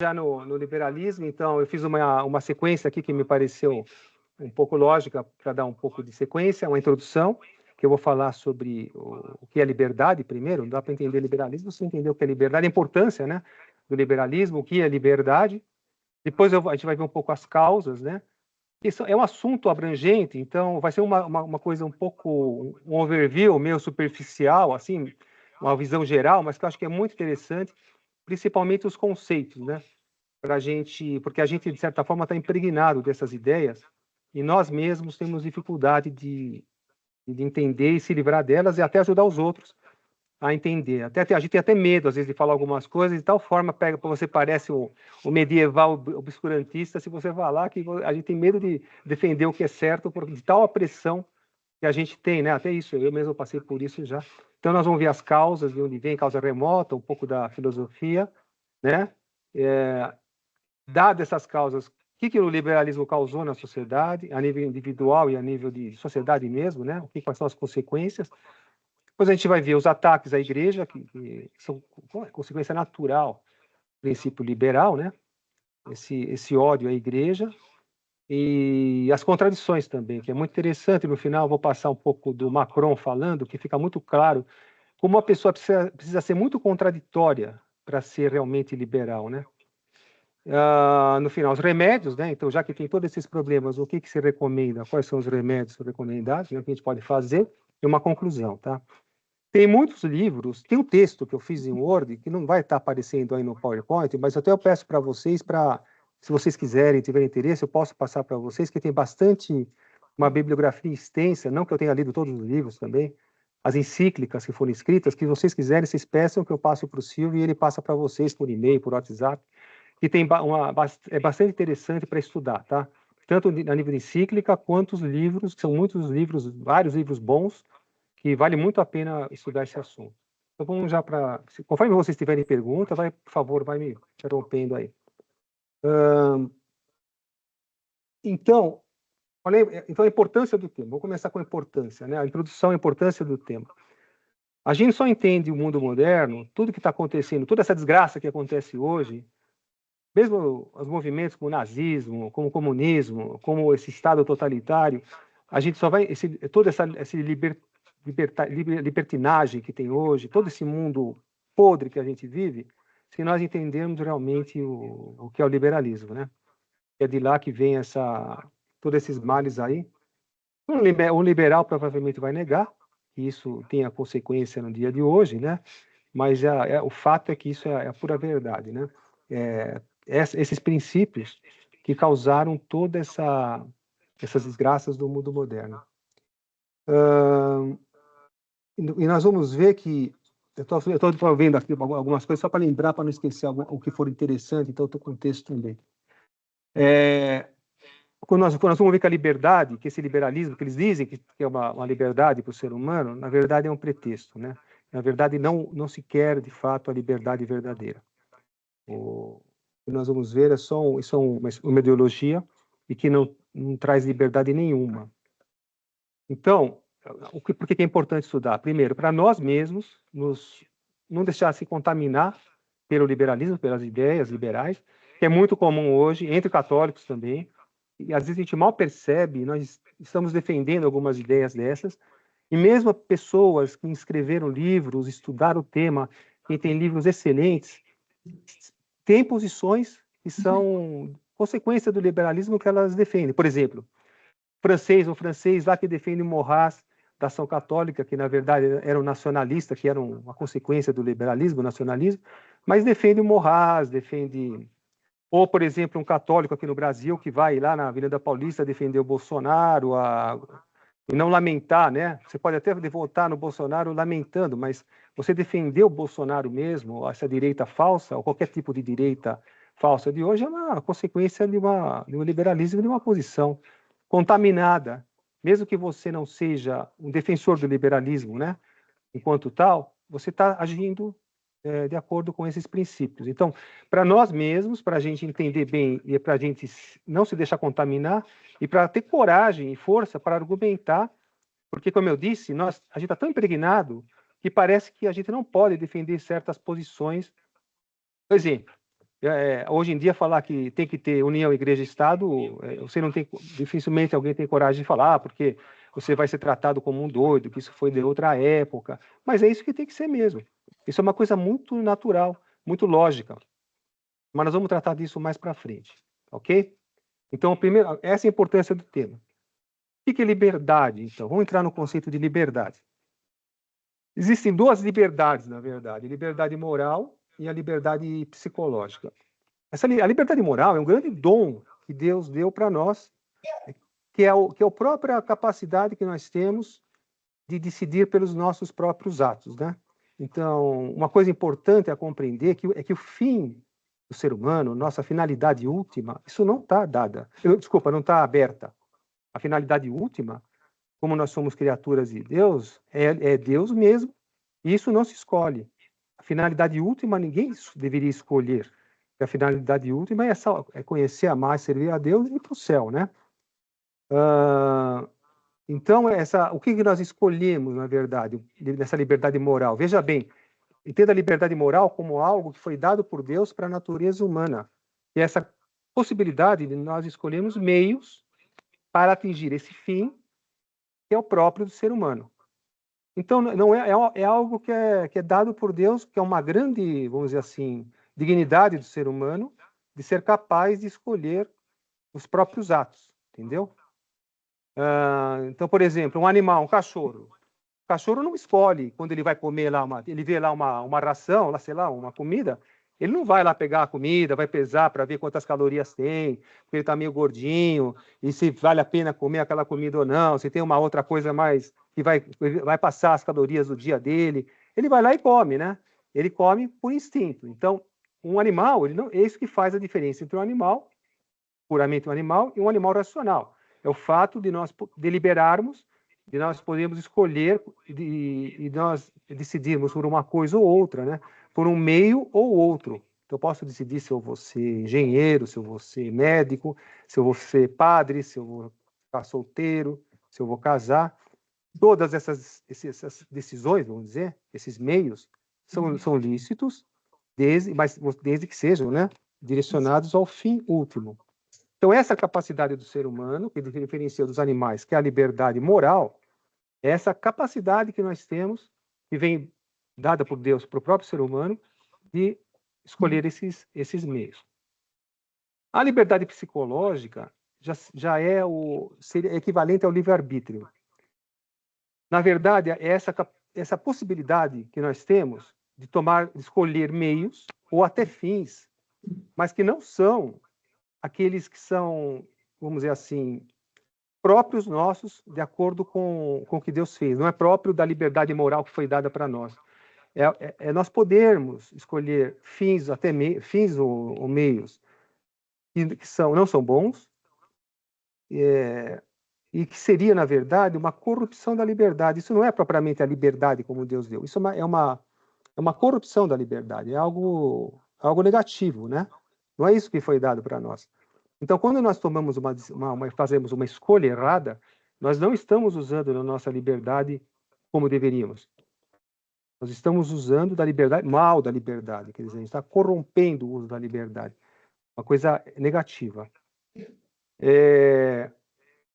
já no liberalismo, então eu fiz uma sequência aqui que me pareceu um pouco lógica para dar um pouco de sequência, uma introdução, que eu vou falar sobre o que é liberdade primeiro. Não dá para entender liberalismo sem entender o que é liberdade, a importância, né, do liberalismo, o que é liberdade. Depois a gente vai ver um pouco as causas, né? Isso é um assunto abrangente, então vai ser uma coisa um pouco, um overview meio superficial, assim, uma visão geral, mas que eu acho que é muito interessante, principalmente os conceitos, né? Para a gente, porque a gente, de certa forma, está impregnado dessas ideias e nós mesmos temos dificuldade de entender e se livrar delas e até ajudar os outros a entender. A gente tem até medo, às vezes, de falar algumas coisas, de tal forma pega para você parece o medieval obscurantista, se você falar que a gente tem medo de defender o que é certo, de tal a pressão que a gente tem, né? Até isso, eu mesmo passei por isso já. Então, nós vamos ver as causas, de onde vem, causa remota, um pouco da filosofia, né? Dadas essas causas, o que o liberalismo causou na sociedade, a nível individual e a nível de sociedade mesmo, né? Quais são as consequências? Depois a gente vai ver os ataques à igreja, que são consequência natural do princípio liberal, né? Esse ódio à igreja, e as contradições também, que é muito interessante. No final, eu vou passar um pouco do Macron falando, que fica muito claro como uma pessoa precisa ser muito contraditória para ser realmente liberal, né? No final, os remédios, né? Então, já que tem todos esses problemas, o que se recomenda? Quais são os remédios recomendados? Né? O que a gente pode fazer? E uma conclusão, tá? Tem muitos livros, tem um texto que eu fiz em Word, que não vai estar aparecendo aí no PowerPoint, mas até eu peço para vocês, se vocês quiserem, tiverem interesse, eu posso passar para vocês, que tem bastante, uma bibliografia extensa, não que eu tenha lido todos os livros também, as encíclicas que foram escritas, que vocês quiserem, vocês peçam que eu passo para o Silvio e ele passa para vocês por e-mail, por WhatsApp, que tem é bastante interessante para estudar, tá? Tanto a nível de encíclica, quanto os livros, que são muitos livros, vários livros bons, que vale muito a pena estudar esse assunto. Então vamos já para... Conforme vocês tiverem pergunta, por favor, vai me interrompendo aí. Então, então a importância do tema. Vou começar com a importância, né? A introdução à importância do tema. A gente só entende o mundo moderno, tudo que está acontecendo, toda essa desgraça que acontece hoje, mesmo os movimentos como o nazismo, como o comunismo, como esse Estado totalitário, a gente só vai... toda essa libertinagem que tem hoje, todo esse mundo podre que a gente vive, se nós entendermos realmente o que é o liberalismo, né? É de lá que vem todos esses males aí. Um liberal provavelmente vai negar que isso tenha consequência no dia de hoje, né? Mas o fato é que isso é a pura verdade, né? Esses princípios que causaram toda essas desgraças do mundo moderno. E nós vamos ver que eu estou vendo aqui algumas coisas só para lembrar, para não esquecer o que for interessante, então eu estou com o texto também. Quando nós vamos ver que a liberdade, que esse liberalismo, que eles dizem que é uma liberdade para o ser humano, na verdade é um pretexto, né? Na verdade, não se quer, de fato, a liberdade verdadeira. O que nós vamos ver é só uma ideologia e que não traz liberdade nenhuma. Então, por que é importante estudar? Primeiro, para nós mesmos, não deixar se contaminar pelo liberalismo, pelas ideias liberais, que é muito comum hoje, entre católicos também, e às vezes a gente mal percebe, nós estamos defendendo algumas ideias dessas, e mesmo pessoas que escreveram livros, estudaram o tema, que tem livros excelentes, têm posições que são consequência do liberalismo que elas defendem. Por exemplo, um francês lá que defende o Maurras da ação católica, que na verdade era um nacionalista, que era uma consequência do liberalismo, nacionalismo, mas defende o Maurras, defende... Ou, por exemplo, um católico aqui no Brasil que vai lá na Avenida Paulista defender o Bolsonaro, e não lamentar, né? Você pode até votar no Bolsonaro lamentando, mas você defender o Bolsonaro mesmo, essa direita falsa, ou qualquer tipo de direita falsa de hoje, é uma consequência de um liberalismo, de uma posição contaminada. Mesmo que você não seja um defensor do liberalismo, né? Enquanto tal, você está agindo de acordo com esses princípios. Então, para nós mesmos, para a gente entender bem e para a gente não se deixar contaminar e para ter coragem e força para argumentar, porque, como eu disse, a gente está tão impregnado que parece que a gente não pode defender certas posições. Por exemplo, Hoje em dia, falar que tem que ter união igreja e Estado, você não tem, dificilmente alguém tem coragem de falar, porque você vai ser tratado como um doido, que isso foi de outra época. Mas é isso que tem que ser mesmo. Isso é uma coisa muito natural, muito lógica. Mas nós vamos tratar disso mais para frente, ok? Então, primeiro, essa é a importância do tema. O que é liberdade, então? Vamos entrar no conceito de liberdade. Existem duas liberdades, na verdade, a liberdade moral e a liberdade psicológica. A liberdade moral é um grande dom que Deus deu para nós, que é a própria capacidade que nós temos de decidir pelos nossos próprios atos, né? Então, uma coisa importante a compreender é que o fim do ser humano, nossa finalidade última, isso não está dada. Desculpa, não está aberta. A finalidade última, como nós somos criaturas de Deus, é Deus mesmo, e isso não se escolhe. A finalidade última ninguém deveria escolher. A finalidade última é conhecer, amar, servir a Deus e ir para o céu, né? Então, o que nós escolhemos, na verdade, nessa liberdade moral? Veja bem, entenda a liberdade moral como algo que foi dado por Deus para a natureza humana. E essa possibilidade de nós escolhermos meios para atingir esse fim, que é o próprio do ser humano. Então, não é algo que é dado por Deus, que é uma grande, vamos dizer assim, dignidade do ser humano, de ser capaz de escolher os próprios atos, entendeu? Então, por exemplo, um animal, um cachorro. O cachorro não escolhe quando ele vai comer lá, ele vê lá uma ração, lá, sei lá, uma comida, ele não vai lá pegar a comida, vai pesar para ver quantas calorias tem, porque ele está meio gordinho, e se vale a pena comer aquela comida ou não, se tem uma outra coisa mais que vai passar as calorias do dia dele. Ele vai lá e come, né? Ele come por instinto. Então, um animal, é isso que faz a diferença entre um animal, puramente um animal, e um animal racional. É o fato de nós deliberarmos, de nós podermos escolher e nós decidirmos por uma coisa ou outra, né? Por um meio ou outro. Então, eu posso decidir se eu vou ser engenheiro, se eu vou ser médico, se eu vou ser padre, se eu vou ficar solteiro, se eu vou casar. Todas essas decisões, vamos dizer, esses meios, são lícitos, mas desde que sejam, né, direcionados ao fim último. Então, essa capacidade do ser humano, que diferencia dos animais, que é a liberdade moral, é essa capacidade que nós temos, que vem dada por Deus para o próprio ser humano, de escolher esses meios. A liberdade psicológica já seria equivalente ao livre-arbítrio. Na verdade, é essa possibilidade que nós temos de escolher meios ou até fins, mas que não são aqueles que são, vamos dizer assim, próprios nossos, de acordo com o que Deus fez. Não é próprio da liberdade moral que foi dada para nós. É nós podermos escolher fins, fins ou meios que não são bons, e que seria, na verdade, uma corrupção da liberdade. Isso não é propriamente a liberdade como Deus deu. Isso é uma corrupção da liberdade. É algo negativo, né? Não é isso que foi dado para nós. Então, quando nós fazemos uma escolha errada, nós não estamos usando a nossa liberdade como deveríamos. Nós estamos usando da liberdade, mal da liberdade, quer dizer, a gente está corrompendo o uso da liberdade. Uma coisa negativa.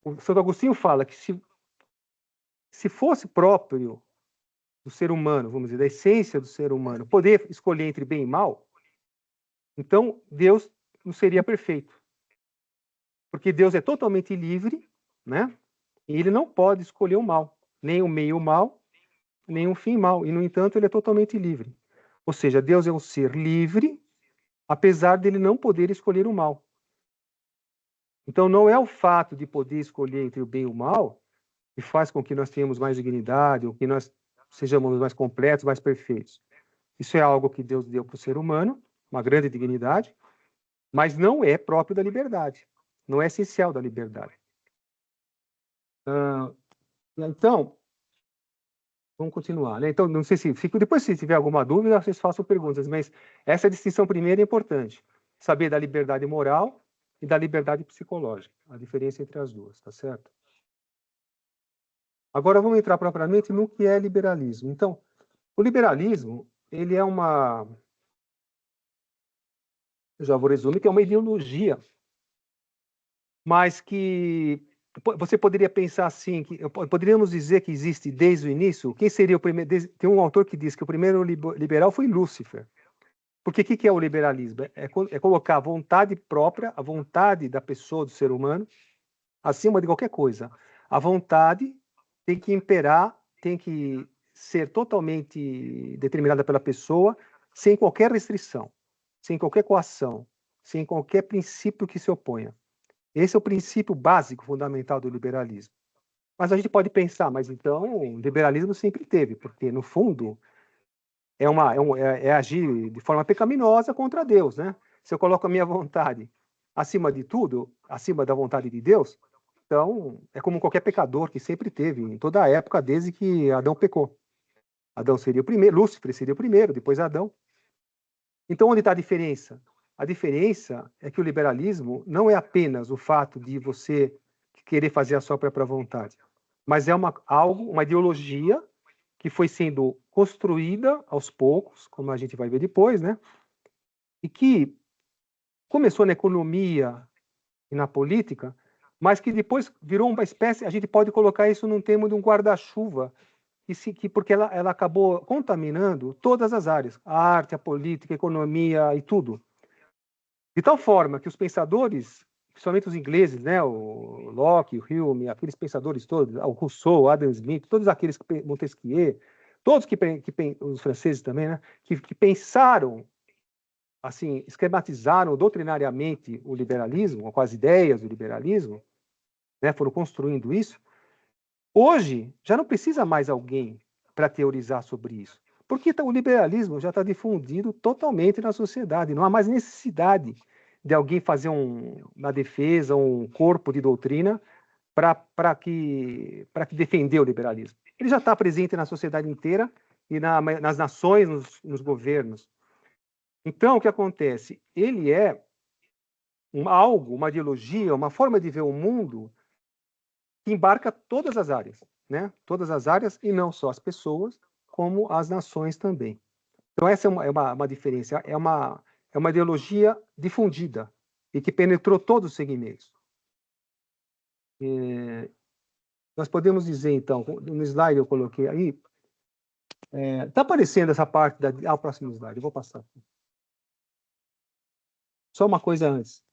O Santo Agostinho fala que se fosse próprio do ser humano, vamos dizer, da essência do ser humano, poder escolher entre bem e mal, então Deus não seria perfeito. Porque Deus é totalmente livre, né? E ele não pode escolher o mal, nem o meio mal, nem um fim mal. E, no entanto, ele é totalmente livre. Ou seja, Deus é um ser livre, apesar dele não poder escolher o mal. Então, não é o fato de poder escolher entre o bem e o mal que faz com que nós tenhamos mais dignidade, ou que nós sejamos mais completos, mais perfeitos. Isso é algo que Deus deu para o ser humano, uma grande dignidade, mas não é próprio da liberdade. Não é essencial da liberdade. Então, vamos continuar, né? Então, não sei se depois, se tiver alguma dúvida, vocês façam perguntas, mas essa distinção primeira é importante. Saber da liberdade moral e da liberdade psicológica, a diferença entre as duas, tá certo? Agora vamos entrar propriamente no que é liberalismo. Então, o liberalismo, ele é eu já vou resumir, que é uma ideologia, mas que você poderia pensar assim, que poderíamos dizer que existe desde o início. Quem seria o primeiro? Tem um autor que diz que o primeiro liberal foi Lúcifer. Porque o que é o liberalismo? É colocar a vontade própria, a vontade da pessoa, do ser humano, acima de qualquer coisa. A vontade tem que imperar, tem que ser totalmente determinada pela pessoa, sem qualquer restrição, sem qualquer coação, sem qualquer princípio que se oponha. Esse é o princípio básico, fundamental do liberalismo. Mas a gente pode pensar, mas então o liberalismo sempre teve, porque no fundo é agir de forma pecaminosa contra Deus, né? Se eu coloco a minha vontade acima de tudo, acima da vontade de Deus, então é como qualquer pecador que sempre teve, em toda a época, desde que Adão pecou. Adão seria o primeiro, Lúcifer seria o primeiro, depois Adão. Então, onde está a diferença? A diferença é que o liberalismo não é apenas o fato de você querer fazer a sua própria vontade, mas é uma ideologia que foi sendo construída aos poucos, como a gente vai ver depois, né? E que começou na economia e na política, mas que depois virou uma espécie, a gente pode colocar isso num termo de um guarda-chuva, porque ela acabou contaminando todas as áreas, a arte, a política, a economia e tudo. De tal forma que os pensadores, principalmente os ingleses, né, o Locke, o Hume, aqueles pensadores todos, o Rousseau, Adam Smith, todos aqueles, Montesquieu, todos os franceses também, né, que pensaram, assim, esquematizaram doutrinariamente o liberalismo, com as ideias do liberalismo, né, foram construindo isso. Hoje, já não precisa mais alguém para teorizar sobre isso, porque o liberalismo já está difundido totalmente na sociedade, não há mais necessidade de alguém fazer uma defesa, um corpo de doutrina para que defender o liberalismo. Ele já está presente na sociedade inteira e nas nações, nos governos. Então, o que acontece? Ele é uma ideologia, uma forma de ver o mundo que embarca todas as áreas, né? Todas as áreas, e não só as pessoas, como as nações também. Então, essa é uma diferença, é uma ideologia difundida e que penetrou todos os segmentos. Nós podemos dizer, então, no slide eu coloquei aí, está aparecendo essa parte o próximo slide, eu vou passar. Só uma coisa antes.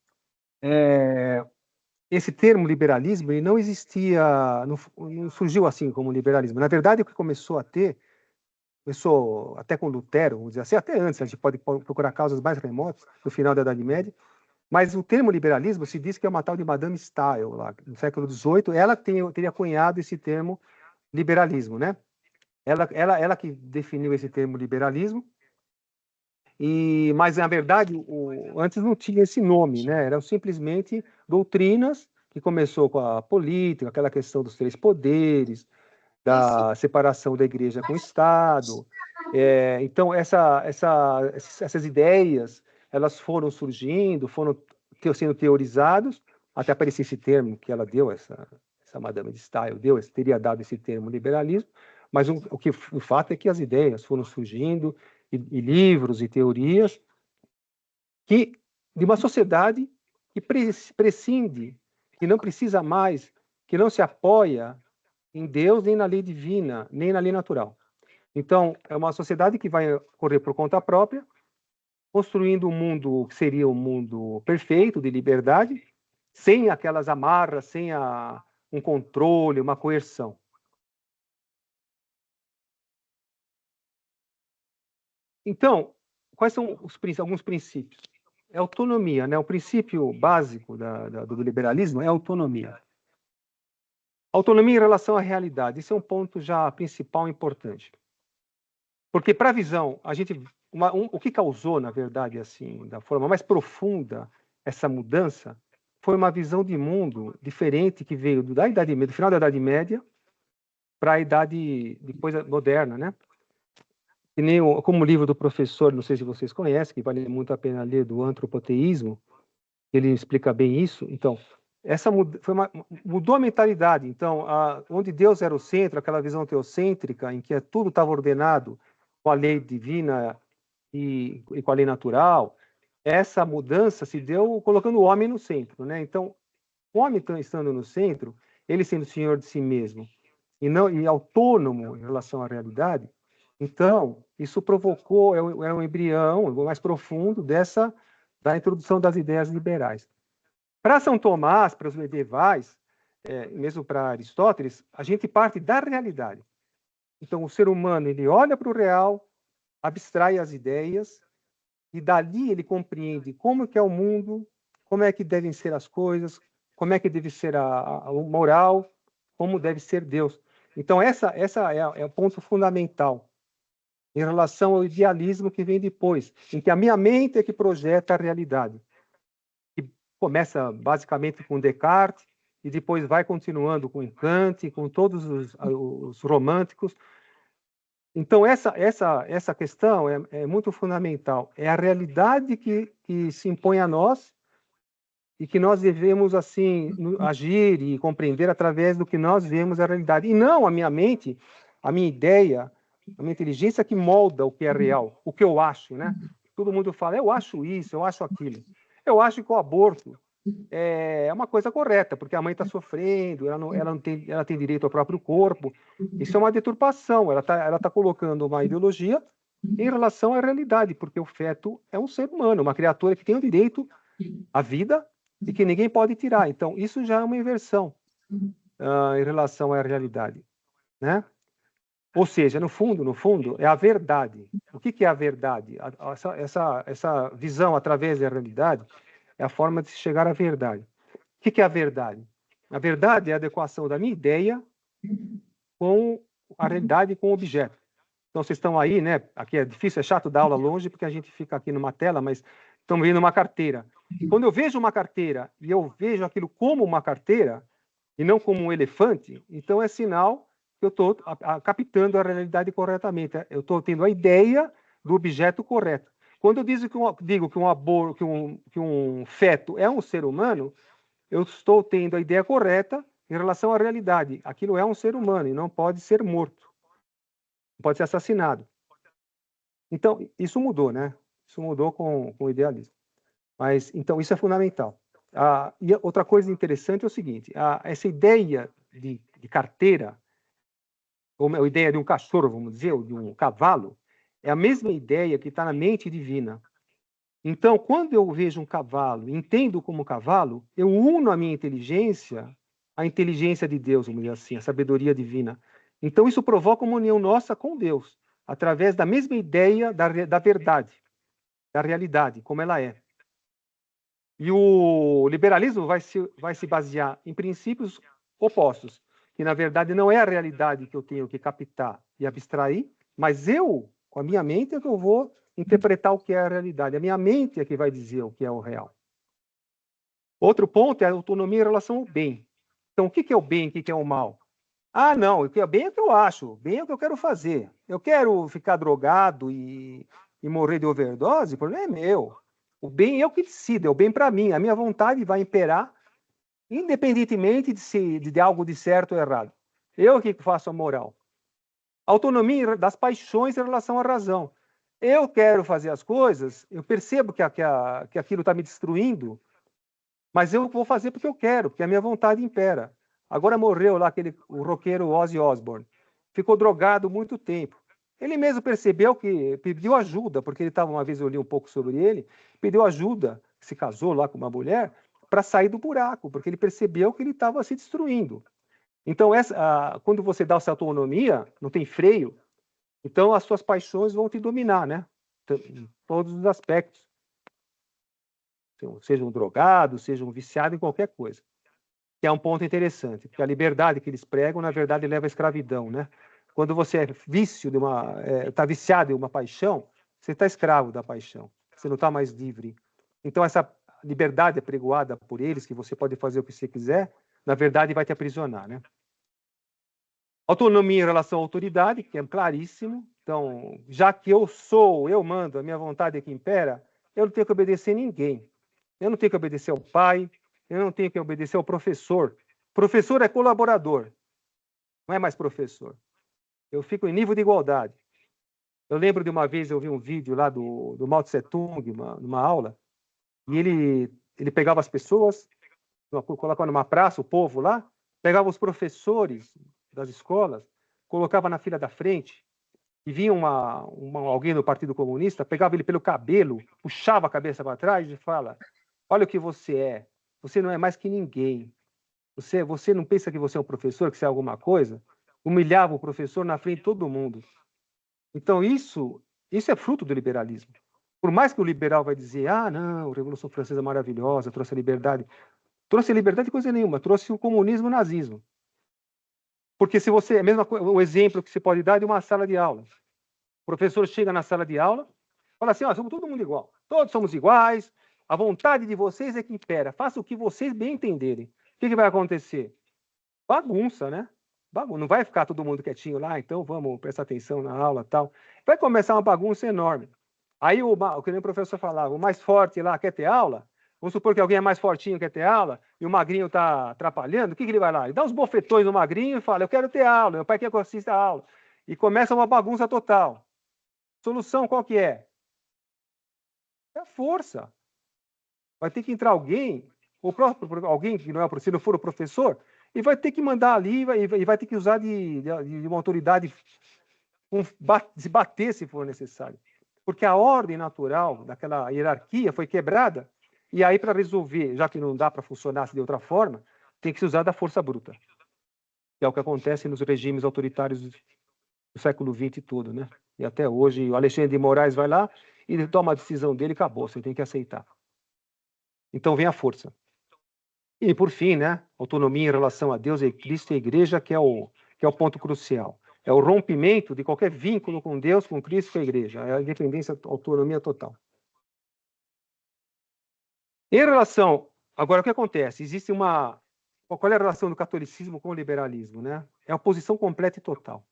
Esse termo liberalismo ele não existia, não surgiu assim como liberalismo. Na verdade, o que começou até com Lutero, vamos dizer assim, até antes, a gente pode procurar causas mais remotas, no final da Idade Média, mas o termo liberalismo se diz que é uma tal de Madame Stael, lá, no século XVIII, ela teria cunhado esse termo liberalismo, né? Ela que definiu esse termo liberalismo, mas na verdade antes não tinha esse nome, né? Eram simplesmente doutrinas que começou com a política, aquela questão dos três poderes, da separação da igreja com o Estado. Então essas ideias elas foram surgindo, foram sendo teorizados, até aparecer esse termo que ela deu, essa Madame de Stael teria dado esse termo liberalismo, mas o fato é que as ideias foram surgindo, e livros e teorias de uma sociedade que prescinde, que não precisa mais, que não se apoia em Deus, nem na lei divina, nem na lei natural. Então, é uma sociedade que vai correr por conta própria, construindo um mundo que seria um mundo perfeito, de liberdade, sem aquelas amarras, sem um controle, uma coerção. Então, quais são alguns princípios? É autonomia, né? O princípio básico do liberalismo é a autonomia. Autonomia em relação à realidade, isso é um ponto já principal importante. Porque para a visão, o que causou, na verdade, assim, da forma mais profunda essa mudança, foi uma visão de mundo diferente que veio do final da Idade Média para a idade depois moderna, né? Como o livro do professor, não sei se vocês conhecem, que vale muito a pena ler, do antropoteísmo, ele explica bem isso. Então, mudou a mentalidade. Então, onde Deus era o centro, aquela visão teocêntrica, em que tudo estava ordenado com a lei divina e com a lei natural, essa mudança se deu colocando o homem no centro, né? Então, o homem estando no centro, ele sendo senhor de si mesmo e autônomo em relação à realidade, então isso provocou é um embrião mais profundo da introdução das ideias liberais. Para São Tomás, para os medievais, mesmo para Aristóteles, a gente parte da realidade. Então, o ser humano ele olha para o real, abstrai as ideias e dali ele compreende como que é o mundo, como é que devem ser as coisas, como é que deve ser a moral, como deve ser Deus. Então, essa é o ponto fundamental em relação ao idealismo que vem depois, em que a minha mente é que projeta a realidade. Que começa basicamente com Descartes e depois vai continuando com Kant, com todos os românticos. Então, essa questão é muito fundamental. É a realidade que se impõe a nós e que nós devemos, assim, agir e compreender através do que nós vemos a realidade. E não a minha mente, a minha ideia, a minha inteligência que molda o que é real, o que eu acho, né? Todo mundo fala, eu acho isso, eu acho aquilo. Eu acho que o aborto é uma coisa correta, porque a mãe está sofrendo, ela tem direito ao próprio corpo. Isso é uma deturpação, ela tá colocando uma ideologia em relação à realidade, porque o feto é um ser humano, uma criatura que tem o direito à vida e que ninguém pode tirar. Então, isso já é uma inversão em relação à realidade, né? Ou seja, no fundo, é a verdade. O que é a verdade? Essa visão através da realidade é a forma de se chegar à verdade. O que é a verdade? A verdade é a adequação da minha ideia com a realidade, com o objeto. Então, vocês estão aí, né? Aqui é difícil, é chato dar aula longe, porque a gente fica aqui numa tela, mas estão vendo uma carteira. Quando eu vejo uma carteira e eu vejo aquilo como uma carteira e não como um elefante, então é sinal que eu estou captando a realidade corretamente. Eu estou tendo a ideia do objeto correto. Quando eu digo que um feto é um ser humano, eu estou tendo a ideia correta em relação à realidade. Aquilo é um ser humano e não pode ser morto, não pode ser assassinado. Então, isso mudou, né? Isso mudou com o idealismo. Mas, então, isso é fundamental. E outra coisa interessante é o seguinte, essa ideia de carteira, ou a ideia de um cachorro, vamos dizer, ou de um cavalo, é a mesma ideia que está na mente divina. Então, quando eu vejo um cavalo, entendo como cavalo, eu uno a minha inteligência à inteligência de Deus, vamos dizer assim, a sabedoria divina. Então, isso provoca uma união nossa com Deus, através da mesma ideia da verdade, da realidade, como ela é. E o liberalismo vai se basear em princípios opostos, que na verdade não é a realidade que eu tenho que captar e abstrair, mas eu, com a minha mente, é que eu vou interpretar o que é a realidade. A minha mente é que vai dizer o que é o real. Outro ponto é a autonomia em relação ao bem. Então, o que é o bem e o que é o mal? Ah, não, o que é bem é o que eu acho, bem é o que eu quero fazer. Eu quero ficar drogado e morrer de overdose, o problema é meu. O bem é o que decido, é o bem para mim. A minha vontade vai imperar, independentemente de algo de certo ou errado. Eu que faço a moral. Autonomia das paixões em relação à razão. Eu quero fazer as coisas, eu percebo que aquilo está me destruindo, mas eu vou fazer porque eu quero, porque a minha vontade impera. Agora morreu lá o roqueiro Ozzy Osbourne. Ficou drogado muito tempo. Ele mesmo percebeu que pediu ajuda, porque ele estava, uma vez eu li um pouco sobre ele, pediu ajuda, se casou lá com uma mulher, para sair do buraco, porque ele percebeu que ele estava se destruindo. Então, quando você dá essa autonomia, não tem freio, então as suas paixões vão te dominar, né? Em todos os aspectos. Seja um drogado, seja um viciado em qualquer coisa. Que é um ponto interessante, porque a liberdade que eles pregam, na verdade, leva à escravidão, né? Quando você está viciado em uma paixão, você está escravo da paixão, você não está mais livre. Então, essa liberdade apregoada por eles, que você pode fazer o que você quiser, na verdade, vai te aprisionar, né? Autonomia em relação à autoridade, que é claríssimo. Então, já que eu mando, a minha vontade é que impera, eu não tenho que obedecer ninguém. Eu não tenho que obedecer ao pai, eu não tenho que obedecer ao professor. Professor é colaborador, não é mais professor. Eu fico em nível de igualdade. Eu lembro de uma vez, eu vi um vídeo lá do Mao Tse Tung, numa aula, E ele pegava as pessoas, colocava numa praça, o povo lá, pegava os professores das escolas, colocava na fila da frente, e vinha alguém do Partido Comunista, pegava ele pelo cabelo, puxava a cabeça para trás e fala: olha o que você não é mais que ninguém. Você não pensa que você é um professor, que você é alguma coisa? Humilhava o professor na frente de todo mundo. Então, isso é fruto do liberalismo. Por mais que o liberal vai dizer, não, a Revolução Francesa é maravilhosa, trouxe a liberdade. Trouxe a liberdade coisa nenhuma, trouxe o comunismo e o nazismo. Porque se você, o exemplo que se pode dar é de uma sala de aula. O professor chega na sala de aula, fala assim, somos todo mundo igual, todos somos iguais, a vontade de vocês é que impera, faça o que vocês bem entenderem. O que vai acontecer? Bagunça, né? Não vai ficar todo mundo quietinho lá, então vamos prestar atenção na aula e tal. Vai começar uma bagunça enorme. Aí, o que nem o professor falava, o mais forte lá quer ter aula, vamos supor que alguém é mais fortinho quer ter aula, e o magrinho está atrapalhando, o que ele vai lá? Ele dá uns bofetões no magrinho e fala, eu quero ter aula, meu pai quer que eu assista a aula. E começa uma bagunça total. Solução qual que é? É a força. Vai ter que entrar alguém, alguém que não é, se não for o professor, e vai ter que mandar ali, e vai ter que usar de uma autoridade, se bater se for necessário. Porque a ordem natural daquela hierarquia foi quebrada, e aí para resolver, já que não dá para funcionar de outra forma, tem que se usar da força bruta. Que é o que acontece nos regimes autoritários do século XX todo, né? E até hoje, o Alexandre de Moraes vai lá e toma a decisão dele e acabou, você tem que aceitar. Então vem a força. E, por fim, né, autonomia em relação a Deus e Cristo e a Igreja, que é o ponto crucial. É o rompimento de qualquer vínculo com Deus, com Cristo e a Igreja. É a independência, a autonomia total. Em relação... Agora, o que acontece? Existe uma... Qual é a relação do catolicismo com o liberalismo, né? É a oposição completa e total.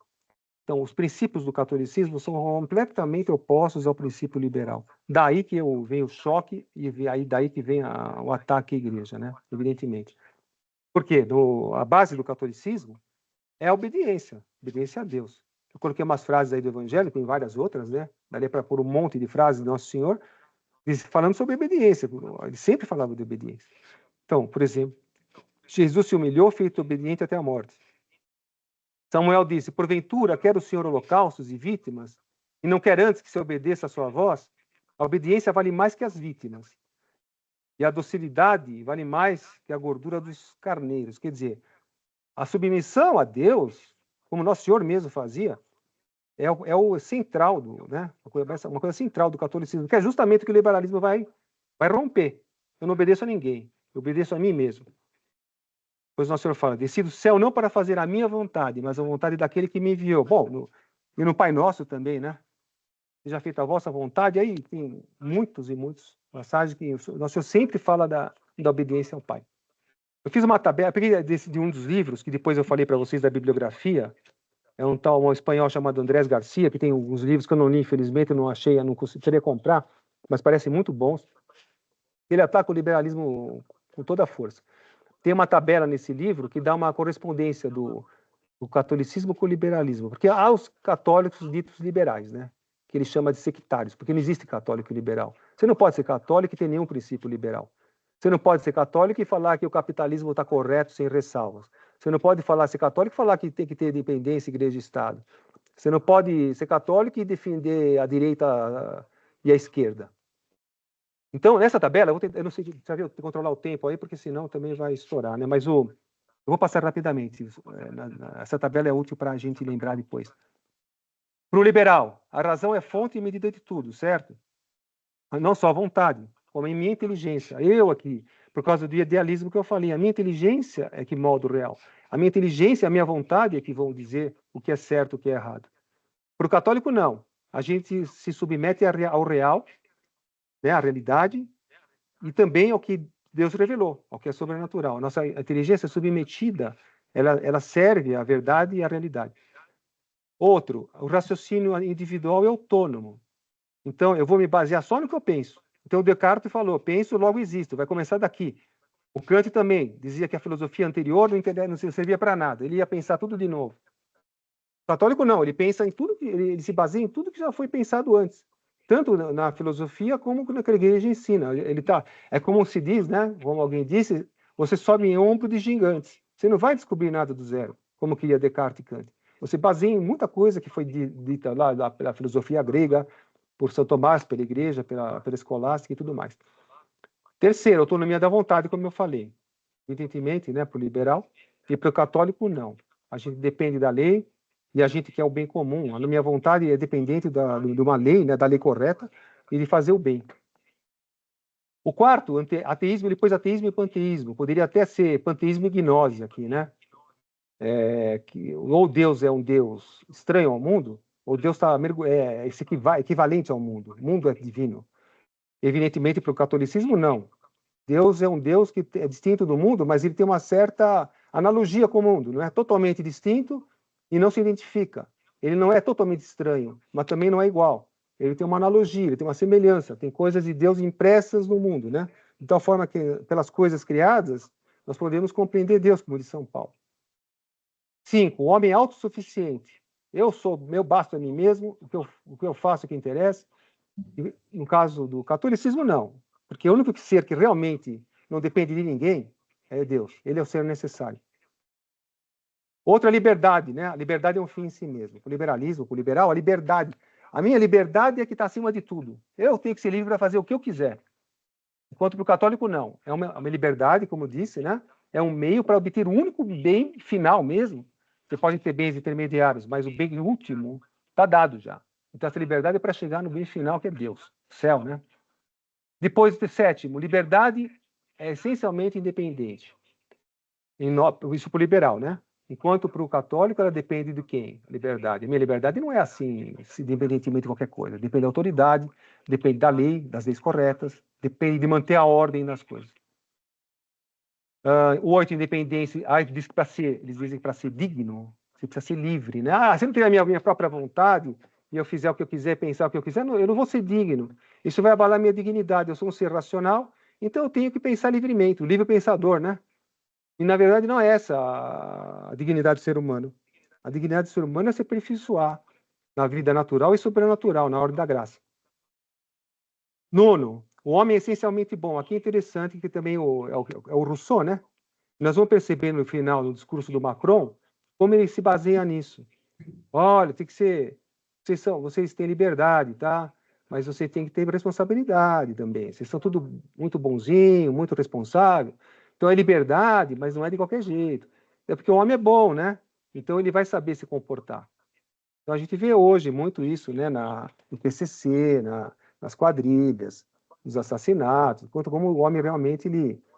Então, os princípios do catolicismo são completamente opostos ao princípio liberal. Daí que vem o choque e daí que vem o ataque à igreja, né? Evidentemente. Por quê? A base do catolicismo é a obediência a Deus. Eu coloquei umas frases aí do Evangelho, tem várias outras, né? Daria para pôr um monte de frases do Nosso Senhor, falando sobre obediência. Ele sempre falava de obediência. Então, por exemplo, Jesus se humilhou, feito obediente até a morte. Samuel disse, porventura quer o Senhor holocaustos e vítimas, e não quer antes que se obedeça a sua voz? A obediência vale mais que as vítimas. E a docilidade vale mais que a gordura dos carneiros. Quer dizer, a submissão a Deus, como Nosso Senhor mesmo fazia, é o central, né? Uma coisa central do catolicismo, que é justamente o que o liberalismo vai romper. Eu não obedeço a ninguém, eu obedeço a mim mesmo. Pois Nosso Senhor fala, desci do céu não para fazer a minha vontade, mas a vontade daquele que me enviou. Bom, e no Pai Nosso também, né? Seja feita a vossa vontade, aí tem muitos e muitos passagens que o Nosso Senhor sempre fala da obediência ao Pai. Eu fiz uma tabela, peguei de um dos livros, que depois eu falei para vocês da bibliografia, é um espanhol chamado Andrés Garcia, que tem alguns livros que eu não li, infelizmente, eu não achei, eu não conseguiria comprar, mas parecem muito bons. Ele ataca o liberalismo com toda a força. Tem uma tabela nesse livro que dá uma correspondência do catolicismo com o liberalismo, porque há os católicos ditos liberais, né? Que ele chama de sectários, porque não existe católico liberal. Você não pode ser católico e ter nenhum princípio liberal. Você não pode ser católico e falar que o capitalismo está correto sem ressalvas. Você não pode ser católico e falar que tem que ter independência, igreja e Estado. Você não pode ser católico e defender a direita e a esquerda. Então, nessa tabela, eu não sei se controlar o tempo aí, porque senão também vai estourar, né? Mas eu vou passar rapidamente. Essa tabela é útil para a gente lembrar depois. Para o liberal, a razão é fonte e medida de tudo, certo? Não só a vontade, como a minha inteligência. Eu aqui, por causa do idealismo que eu falei, a minha inteligência é que molda o real. A minha inteligência, a minha vontade é que vão dizer o que é certo e o que é errado. Para o católico, não. A gente se submete ao real, né, à realidade, e também ao que Deus revelou, ao que é sobrenatural. Nossa inteligência submetida, ela serve à verdade e à realidade. Outro, o raciocínio individual é autônomo. Então, eu vou me basear só no que eu penso. Então, o Descartes falou, penso, logo existo, vai começar daqui. O Kant também dizia que a filosofia anterior não servia para nada, ele ia pensar tudo de novo. O católico não, ele pensa em tudo, ele se baseia em tudo que já foi pensado antes. tanto na filosofia como na que a igreja ensina. É como se diz, né? Como alguém disse, você sobe em ombro de gigantes. Você não vai descobrir nada do zero, como queria Descartes e Kant. Você baseia em muita coisa que foi dita lá pela filosofia grega, por São Tomás, pela igreja, pela escolástica e tudo mais. Terceiro, autonomia da vontade, como eu falei. Evidentemente, né, para o liberal, e para o católico, não. A gente depende da lei e a gente quer o bem comum. A minha vontade é dependente de uma lei, né, da lei correta, e de fazer o bem. O quarto, ateísmo, depois ateísmo e panteísmo. Poderia até ser panteísmo e gnose aqui, né? Ou Deus é um Deus estranho ao mundo, ou Deus está equivalente ao mundo. O mundo é divino. Evidentemente, para o catolicismo, não. Deus é um Deus que é distinto do mundo, mas ele tem uma certa analogia com o mundo. Não é totalmente distinto e não se identifica. Ele não é totalmente estranho, mas também não é igual. Ele tem uma analogia, ele tem uma semelhança, tem coisas de Deus impressas no mundo, né? De tal forma que, pelas coisas criadas, nós podemos compreender Deus, como diz São Paulo. 5. O homem é autossuficiente. Eu basto a mim mesmo, o que eu faço é o que interessa. E, no caso do catolicismo, não. Porque o único ser que realmente não depende de ninguém é Deus. Ele é o ser necessário. Outra liberdade, né? A liberdade é um fim em si mesmo. O liberalismo, o liberal, a liberdade. A minha liberdade é que está acima de tudo. Eu tenho que ser livre para fazer o que eu quiser. Enquanto para o católico, não. É uma liberdade, como eu disse, né? É um meio para obter o único bem final mesmo. Você pode ter bens intermediários, mas o bem último está dado já. Então, essa liberdade é para chegar no bem final, que é Deus, o céu, né? Depois, sétimo, liberdade é essencialmente independente. Isso para o liberal, né? Enquanto para o católico, ela depende de quem? Liberdade. A minha liberdade não é assim, independentemente de qualquer coisa. Depende da autoridade, depende da lei, das leis corretas, depende de manter a ordem nas coisas. O 8, independência. Diz que eles dizem que para ser digno, você precisa ser livre, né? Se eu não tiver a minha própria vontade e eu fizer o que eu quiser, pensar o que eu quiser, eu não vou ser digno. Isso vai abalar minha dignidade. Eu sou um ser racional, então eu tenho que pensar livremente, o livre pensador, né? E, na verdade, não é essa a dignidade do ser humano. A dignidade do ser humano é se aperfeiçoar na vida natural e sobrenatural, na ordem da graça. 9, o homem é essencialmente bom. Aqui é interessante que também é o Rousseau, né? Nós vamos perceber no final do discurso do Macron como ele se baseia nisso. Olha, tem que ser... Vocês têm liberdade, tá? Mas você tem que ter responsabilidade também. Vocês são tudo muito bonzinho, muito responsável. Então é liberdade, mas não é de qualquer jeito. É porque o homem é bom, né? Então ele vai saber se comportar. Então a gente vê hoje muito isso, né? No PCC, nas quadrilhas, nos assassinatos, como o homem realmente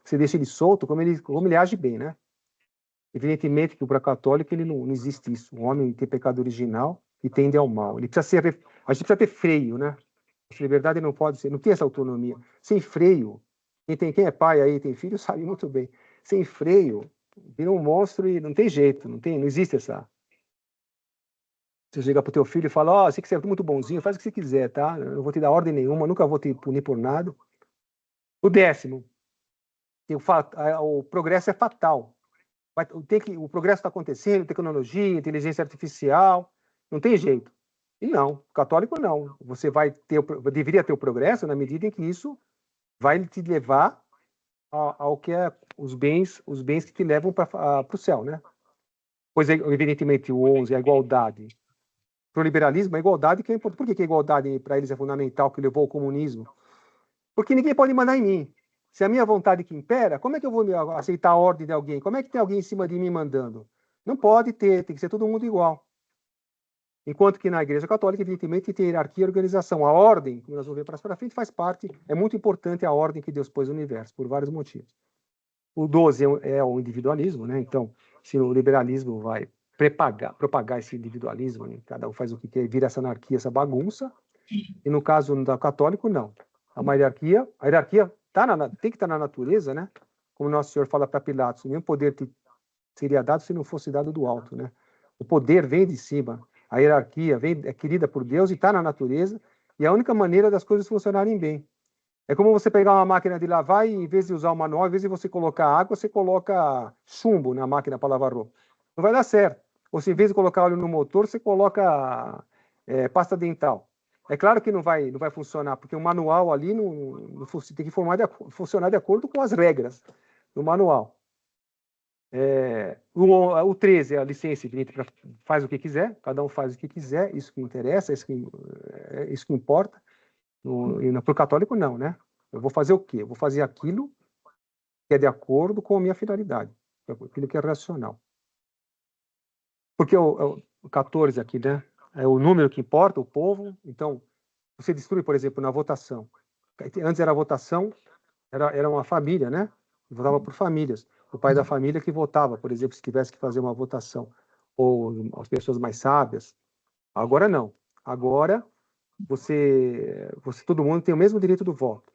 você deixa ele solto, como ele age bem, né? Evidentemente que para o católico ele não existe isso. O homem tem pecado original e tende ao mal. A gente precisa ter freio, né? Essa liberdade não pode ser, não tem essa autonomia. Sem freio, quem é pai aí, tem filho, sabe muito bem. Sem freio, vira um monstro e não tem jeito, não existe essa. Você chega pro teu filho e fala, ó, você que é muito bonzinho, faz o que você quiser, tá? Eu não vou te dar ordem nenhuma, nunca vou te punir por nada. O 10º, o progresso é fatal. O progresso está acontecendo, tecnologia, inteligência artificial, não tem jeito. E não, católico não. Você deveria ter o progresso na medida em que isso vai te levar ao que é os bens que te levam para o céu, né? Pois, evidentemente, o 11 é a igualdade. Para o liberalismo, a igualdade que é importante. Por que a igualdade para eles é fundamental, que levou ao comunismo? Porque ninguém pode mandar em mim. Se é a minha vontade que impera, como é que eu vou aceitar a ordem de alguém? Como é que tem alguém em cima de mim mandando? Não pode ter, tem que ser todo mundo igual. Enquanto que na Igreja Católica, evidentemente, tem hierarquia e organização. A ordem, como nós vamos ver para frente, faz parte, é muito importante a ordem que Deus pôs no universo, por vários motivos. O 12 é o individualismo, né? Então, se o liberalismo vai propagar esse individualismo, né? Cada um faz o que quer, vira essa anarquia, essa bagunça, e no caso do católico, não. A hierarquia tem que estar na natureza, né? Como Nosso Senhor fala para Pilatos, nenhum poder seria dado se não fosse dado do alto, né? O poder vem de cima, a hierarquia é querida por Deus e está na natureza, e é a única maneira das coisas funcionarem bem. É como você pegar uma máquina de lavar e, em vez de usar o manual, em vez de você colocar água, você coloca chumbo na máquina para lavar roupa. Não vai dar certo. Ou se, em vez de colocar óleo no motor, você coloca pasta dental. É claro que não vai funcionar, porque o manual ali tem que funcionar de acordo com as regras do manual. O 13 é a licença infinita, faz o que quiser, cada um faz o que quiser, isso que interessa, isso que importa. Para o católico, não, né? Eu vou fazer o quê? Eu vou fazer aquilo que é de acordo com a minha finalidade, aquilo que é racional. Porque o 14 aqui, né? É o número que importa, o povo. Então, você destrui, por exemplo, na votação. Antes era a votação, era uma família, né? Votava por famílias. O pai da família que votava, por exemplo, se tivesse que fazer uma votação. Ou as pessoas mais sábias. Agora não. Agora, todo mundo tem o mesmo direito do voto.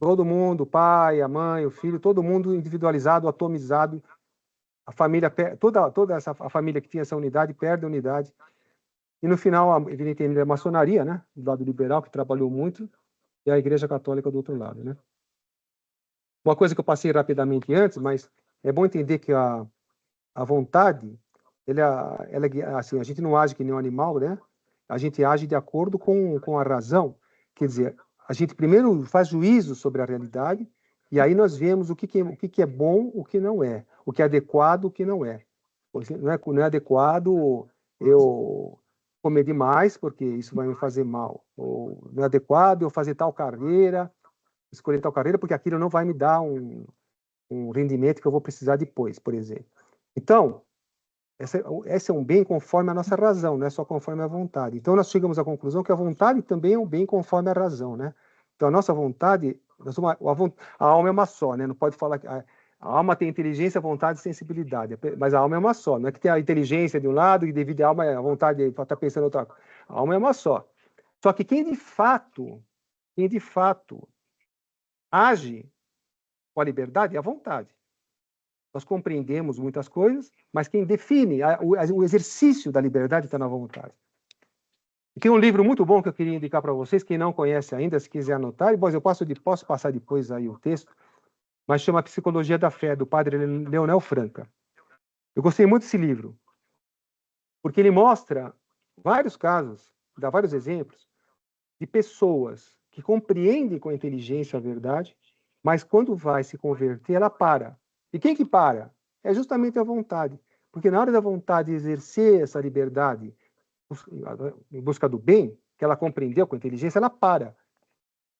Todo mundo, o pai, a mãe, o filho, todo mundo individualizado, atomizado. A família, toda a família que tinha essa unidade perde a unidade. E no final, evidentemente, a maçonaria, né? Do lado liberal, que trabalhou muito, e a Igreja Católica do outro lado, né? Uma coisa que eu passei rapidamente antes, mas é bom entender que a vontade, assim, a gente não age que nem um animal, né? A gente age de acordo com a razão. Quer dizer, a gente primeiro faz juízo sobre a realidade, e aí nós vemos o que é bom, o que não é, o que é adequado, o que não é. Não é adequado eu comer demais, porque isso vai me fazer mal. Ou não é adequado eu fazer tal carreira, escolher tal carreira, porque aquilo não vai me dar um rendimento que eu vou precisar depois, por exemplo. Então, esse é um bem conforme a nossa razão, não é só conforme a vontade. Então, nós chegamos à conclusão que a vontade também é um bem conforme a razão, né? Então, a nossa vontade, a alma é uma só, né? Não pode falar que a alma tem inteligência, vontade e sensibilidade, mas a alma é uma só. Não é que tem a inteligência de um lado e devido à alma, a vontade está pensando outra coisa. A alma é uma só. Só que quem de fato age com a liberdade é a vontade. Nós compreendemos muitas coisas, mas quem define o exercício da liberdade está na vontade. E tem um livro muito bom que eu queria indicar para vocês, quem não conhece ainda, se quiser anotar, e eu posso passar depois aí o texto, mas chama Psicologia da Fé, do padre Leonel Franca. Eu gostei muito desse livro, porque ele mostra vários casos, dá vários exemplos, de pessoas que compreendem com inteligência a verdade, mas quando vai se converter, ela para. E quem que para? É justamente a vontade. Porque na hora da vontade exercer essa liberdade em busca do bem, que ela compreendeu com inteligência, ela para.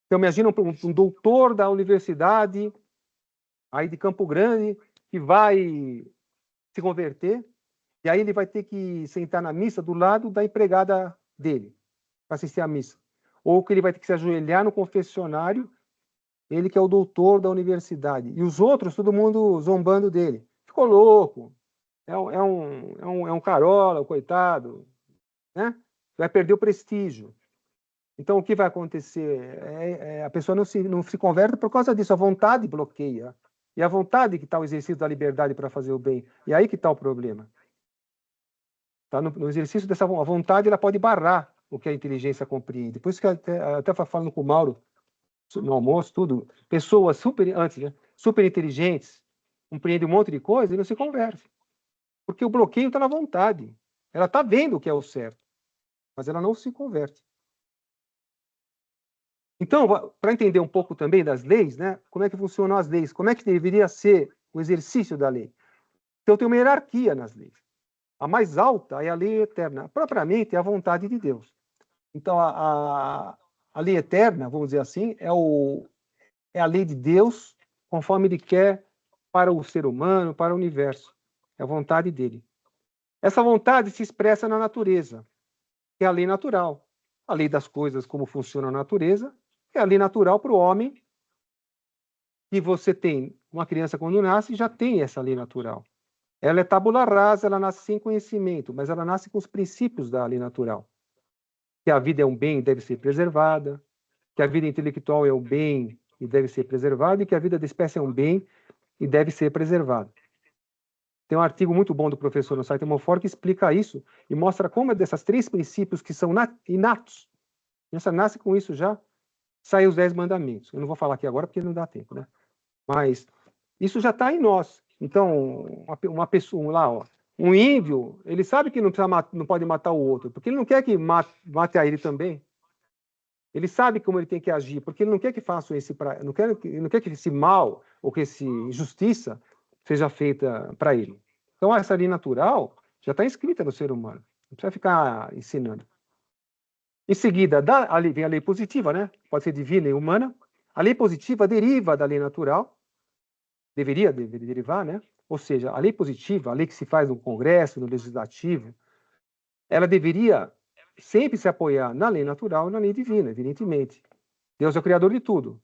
Então, imagina um doutor da universidade, aí de Campo Grande, que vai se converter, e aí ele vai ter que sentar na missa do lado da empregada dele, para assistir à missa. Ou que ele vai ter que se ajoelhar no confessionário, ele que é o doutor da universidade. E os outros, todo mundo zombando dele. Ficou louco. É um carola, o coitado. Né? Vai perder o prestígio. Então, o que vai acontecer? A pessoa não se converte por causa disso. A vontade bloqueia. E a vontade que está o exercício da liberdade para fazer o bem. E aí que está o problema. Tá? No exercício dessa vontade, ela pode barrar o que a inteligência compreende. Por isso que até falando com o Mauro, no almoço, tudo, pessoas super inteligentes, compreendem um monte de coisa e não se convertem. Porque o bloqueio está na vontade. Ela está vendo o que é o certo, mas ela não se converte. Então, para entender um pouco também das leis, né, como é que funcionam as leis, como é que deveria ser o exercício da lei. Então, tem uma hierarquia nas leis. A mais alta é a lei eterna, propriamente é a vontade de Deus. Então, a lei eterna, vamos dizer assim, é a lei de Deus, conforme Ele quer para o ser humano, para o universo. É a vontade dele. Essa vontade se expressa na natureza, que é a lei natural. A lei das coisas, como funciona a natureza, é a lei natural para o homem. E você tem uma criança, quando nasce, já tem essa lei natural. Ela é tabula rasa, ela nasce sem conhecimento, mas ela nasce com os princípios da lei natural. Que a vida é um bem e deve ser preservada, que a vida intelectual é um bem e deve ser preservada, e que a vida da espécie é um bem e deve ser preservada. Tem um artigo muito bom do professor no site Mofor que explica isso e mostra como é desses 3 princípios que são inatos. Essa nasce com isso já, saem os 10 mandamentos. Eu não vou falar aqui agora porque não dá tempo, né? Mas isso já está em nós. Então, uma pessoa lá, ó, um ímpio, ele sabe que não pode matar o outro, porque ele não quer que mate a ele também. Ele sabe como ele tem que agir, porque ele não quer que façam não quer que esse mal ou que essa injustiça seja feita para ele. Então, essa lei natural já está inscrita no ser humano. Não precisa ficar ensinando. Em seguida, vem a lei positiva, né? Pode ser divina e humana. A lei positiva deriva da lei natural, deveria derivar, né? Ou seja, a lei positiva, a lei que se faz no Congresso, no Legislativo, ela deveria sempre se apoiar na lei natural e na lei divina, evidentemente. Deus é o criador de tudo.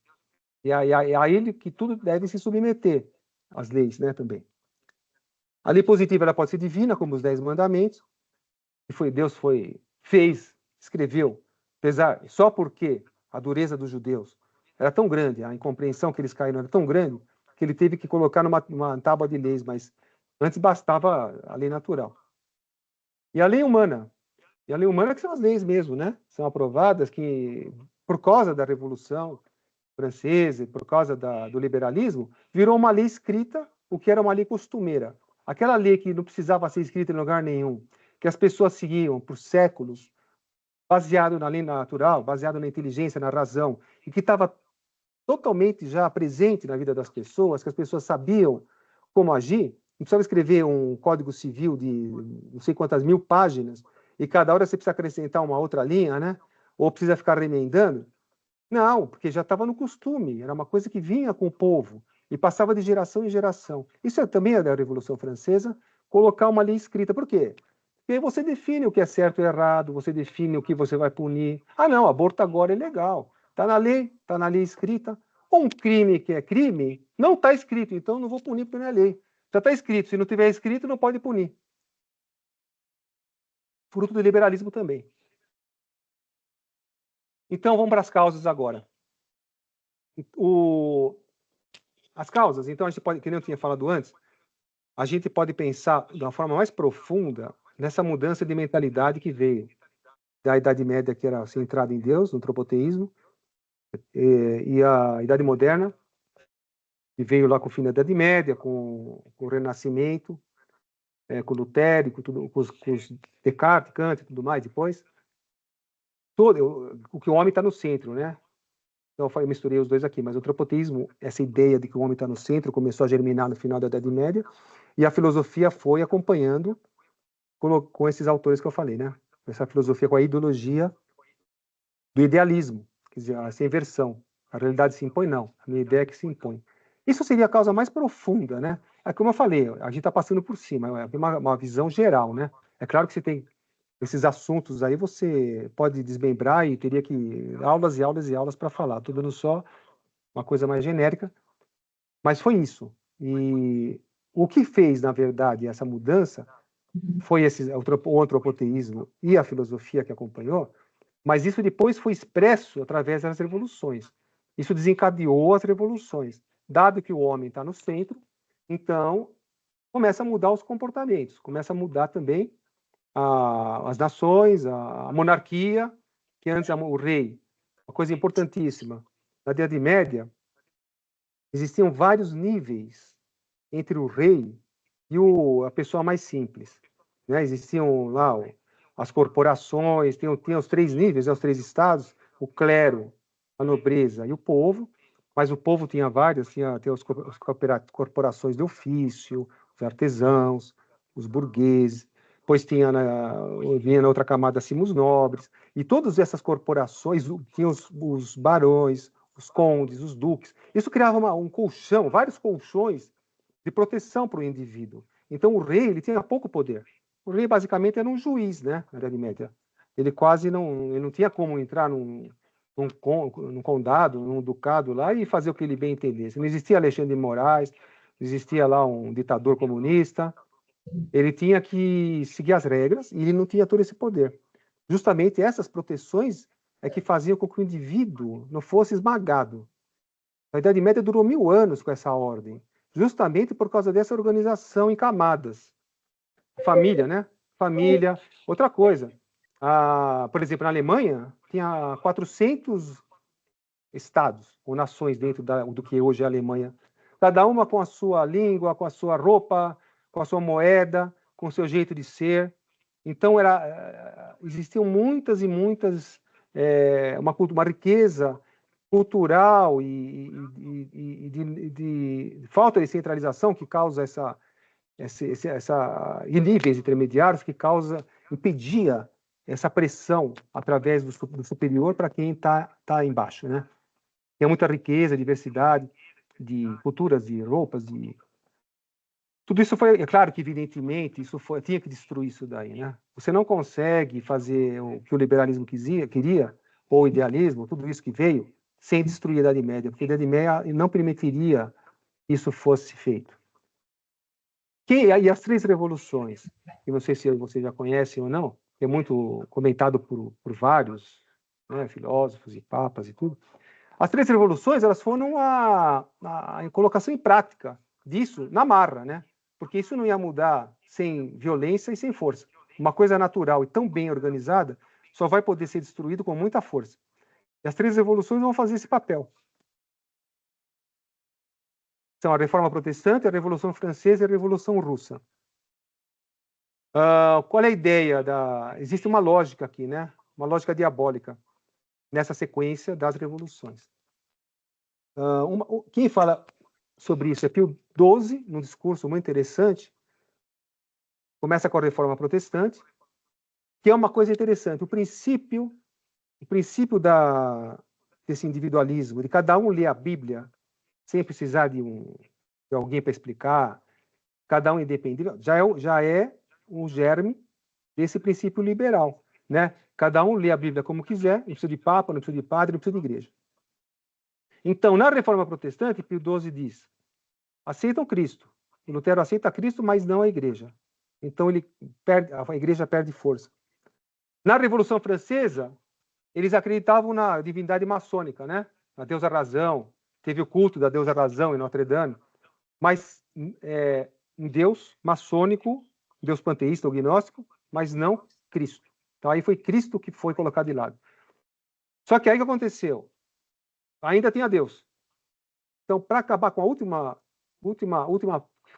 E a ele que tudo deve se submeter, às leis, né, também. A lei positiva ela pode ser divina, como os 10 mandamentos, que Deus escreveu, só porque a dureza dos judeus era tão grande, a incompreensão que eles caíram era tão grande, que ele teve que colocar numa tábua de leis, mas antes bastava a lei natural. E a lei humana que são as leis mesmo, né? São aprovadas que, por causa da Revolução Francesa, por causa do liberalismo, virou uma lei escrita, o que era uma lei costumeira. Aquela lei que não precisava ser escrita em lugar nenhum, que as pessoas seguiam por séculos, baseado na lei natural, baseado na inteligência, na razão, e que estava totalmente já presente na vida das pessoas, que as pessoas sabiam como agir, não precisava escrever um código civil de não sei quantas mil páginas, e cada hora você precisa acrescentar uma outra linha, né? Ou precisa ficar remendando. Não, porque já estava no costume, era uma coisa que vinha com o povo e passava de geração em geração. Isso também é da Revolução Francesa, colocar uma lei escrita. Por quê? Porque aí você define o que é certo e errado, você define o que você vai punir. Ah, não, aborto agora é legal. Está na lei escrita. Um crime que é crime, não está escrito, então não vou punir porque não é lei. Já está escrito, se não tiver escrito, não pode punir. Fruto do liberalismo também. Então, vamos para as causas agora. As causas, então, a gente pode, que nem eu tinha falado antes, a gente pode pensar de uma forma mais profunda nessa mudança de mentalidade que veio da Idade Média, que era centrada em Deus, no antropoteísmo, e a Idade Moderna, que veio lá com o fim da Idade Média, com o Renascimento, com Lutero, com os Descartes, Kant e tudo mais depois. O que o homem está no centro, né? Então, eu misturei os dois aqui, mas o antropoteísmo, essa ideia de que o homem está no centro, começou a germinar no final da Idade Média, e a filosofia foi acompanhando com esses autores que eu falei, né? Essa filosofia com a ideologia do idealismo, quer dizer, essa inversão. A realidade se impõe, não. A minha ideia é que se impõe. Isso seria a causa mais profunda, né? É como eu falei, a gente está passando por cima, é uma visão geral, né? É claro que você tem esses assuntos aí, você pode desmembrar e teria que aulas e aulas e aulas para falar. Estou dando só uma coisa mais genérica, mas foi isso. E o que fez, na verdade, essa mudança foi o antropoteísmo e a filosofia que acompanhou, mas isso depois foi expresso através das revoluções. Isso desencadeou as revoluções. Dado que o homem está no centro, então começa a mudar os comportamentos, começa a mudar também as nações, a monarquia, que antes o rei, uma coisa importantíssima. Na Idade Média, existiam vários níveis entre o rei e a pessoa mais simples. Né? Existiam lá as corporações, tinha os 3 níveis, os 3 estados, o clero, a nobreza e o povo, mas o povo tinha vários, tinha as corporações de ofício, os artesãos, os burgueses, depois vinha na outra camada acima os nobres, e todas essas corporações tinham os barões, os condes, os duques. Isso criava um colchão, vários colchões de proteção para o indivíduo. Então, o rei ele tinha pouco poder. O rei, basicamente, era um juiz, né, na Idade Média. Ele não tinha como entrar num condado, num ducado lá e fazer o que ele bem entendesse. Não existia Alexandre de Moraes, não existia lá um ditador comunista. Ele tinha que seguir as regras e ele não tinha todo esse poder. Justamente essas proteções é que faziam com que o indivíduo não fosse esmagado. A Idade Média durou 1000 anos com essa ordem, justamente por causa dessa organização em camadas. Família, né? Família. Outra coisa, por exemplo, na Alemanha, tinha 400 estados ou nações dentro do que hoje é a Alemanha. Cada uma com a sua língua, com a sua roupa, com a sua moeda, com o seu jeito de ser. Então, existiam muitas e muitas uma riqueza cultural e de falta de centralização que causa e níveis intermediários que impedia essa pressão através do superior para quem está embaixo, né? Tem muita riqueza, diversidade de culturas, de roupas, tudo isso foi, é claro que evidentemente tinha que destruir isso daí, né? Você não consegue fazer o que o liberalismo queria, ou o idealismo, tudo isso que veio, sem destruir a Idade Média, porque a Idade Média não permitiria que isso fosse feito. E as três revoluções, que não sei se você já conhece ou não, é muito comentado por vários, né, filósofos e papas e tudo. As três revoluções, elas foram a colocação em prática disso na marra, né? Porque isso não ia mudar sem violência e sem força. Uma coisa natural e tão bem organizada só vai poder ser destruído com muita força. E as três revoluções vão fazer esse papel. São a Reforma Protestante, a Revolução Francesa e a Revolução Russa. Qual é a ideia? Existe uma lógica aqui, né? Uma lógica diabólica nessa sequência das revoluções. Quem fala sobre isso é Pio XII, num discurso muito interessante. Começa com a Reforma Protestante, que é uma coisa interessante. O princípio desse individualismo, de cada um ler a Bíblia sem precisar de alguém para explicar, cada um independente, já é um germe desse princípio liberal, né? Cada um lê a Bíblia como quiser, não precisa de papa, não precisa de padre, não precisa de igreja. Então, na Reforma Protestante, Pio XII diz: aceitam Cristo. O Lutero aceita Cristo, mas não a igreja. Então a igreja perde força. Na Revolução Francesa, eles acreditavam na divindade maçônica, né? Na deusa razão. Teve o culto da deusa razão em Notre Dame, mas um deus maçônico, um deus panteísta ou gnóstico, mas não Cristo. Então aí foi Cristo que foi colocado de lado. Só que aí o que aconteceu? Ainda tinha Deus. Então, para acabar com a última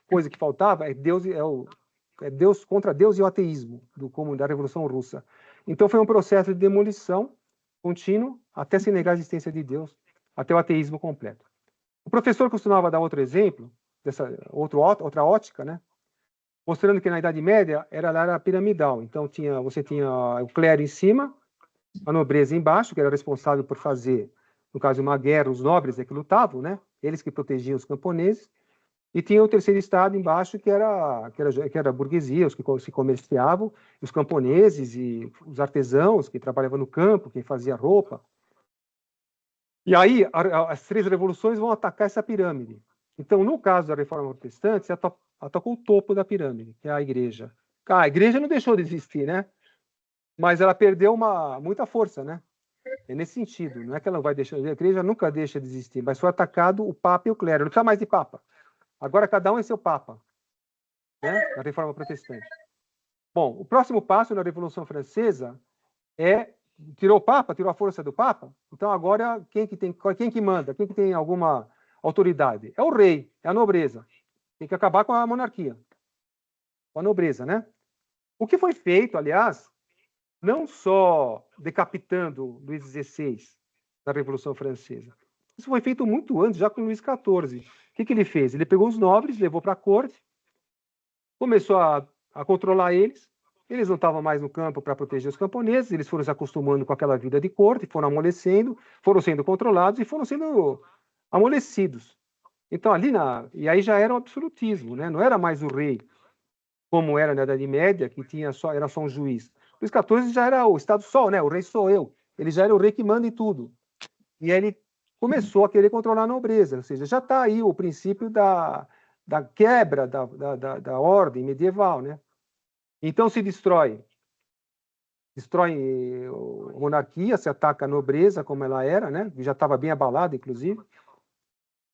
coisa que faltava, Deus contra Deus e o ateísmo, como da Revolução Russa. Então foi um processo de demolição contínuo até se negar a existência de Deus, até o ateísmo completo. O professor costumava dar outro exemplo, outra ótica, né? Mostrando que na Idade Média era piramidal. Então você tinha o clero em cima, a nobreza embaixo, que era responsável por fazer, no caso de uma guerra, os nobres é que lutavam, né? Eles que protegiam os camponeses. E tinha o terceiro estado embaixo, que era a burguesia, os que se comerciavam, os camponeses e os artesãos que trabalhavam no campo, quem fazia roupa. E aí, as três revoluções vão atacar essa pirâmide. Então, no caso da Reforma Protestante, você atacou o topo da pirâmide, que é a igreja. A igreja não deixou de existir, né? Mas ela perdeu muita força, né? É nesse sentido. Não é que ela vai deixar... A igreja nunca deixa de existir, mas foi atacado o Papa e o clero. Não precisa mais de Papa. Agora cada um é seu Papa, né? Na Reforma Protestante. Bom, o próximo passo na Revolução Francesa tirou o Papa, tirou a força do Papa. Então agora quem que manda? Quem que tem alguma autoridade? É o rei, é a nobreza. Tem que acabar com a monarquia, com a nobreza, né? O que foi feito, aliás, não só decapitando Luís XVI na Revolução Francesa. Isso foi feito muito antes, já com Luís XIV. O que ele fez? Ele pegou os nobres, levou para a corte, começou a controlar eles. Eles não estavam mais no campo para proteger os camponeses, eles foram se acostumando com aquela vida de corte, foram amolecendo, foram sendo controlados e foram sendo amolecidos. Então, e aí já era o absolutismo, né? Não era mais o rei, como era na Idade Média, que era só um juiz. Luís XIV já era o Estado só, né? O rei sou eu. Ele já era o rei que manda em tudo. E aí ele começou a querer controlar a nobreza, ou seja, já está aí o princípio da quebra da ordem medieval, né? Então se destrói a monarquia, se ataca a nobreza como ela era, né? Que já estava bem abalada, inclusive.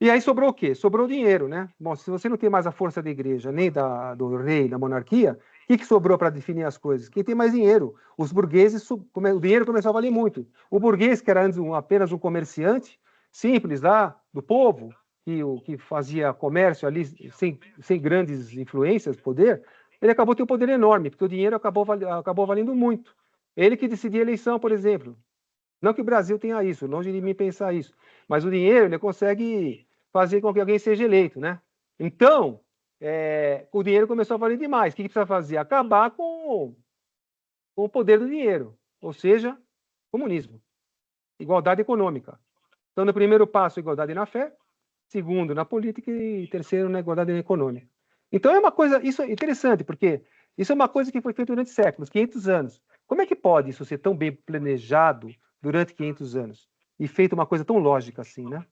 E aí sobrou o quê? Sobrou o dinheiro, né? Bom, se você não tem mais a força da igreja, nem do rei, da monarquia, o que sobrou para definir as coisas? Quem tem mais dinheiro? Os burgueses, o dinheiro começou a valer muito. O burguês, que era antes apenas um comerciante simples lá, do povo, que fazia comércio ali sem grandes influências, poder, ele acabou tendo um poder enorme, porque o dinheiro acabou valendo muito. Ele que decidia a eleição, por exemplo. Não que o Brasil tenha isso, longe de mim pensar isso. Mas o dinheiro, ele consegue fazer com que alguém seja eleito, né? Então, o dinheiro começou a valer demais. O que precisa fazer? Acabar com o poder do dinheiro, ou seja, comunismo, igualdade econômica. Então, no primeiro passo, igualdade na fé, segundo, na política e terceiro, na igualdade econômica. Então, é uma coisa, isso é interessante, porque isso é uma coisa que foi feita durante séculos, 500 anos. Como é que pode isso ser tão bem planejado durante 500 anos e feito uma coisa tão lógica assim, né?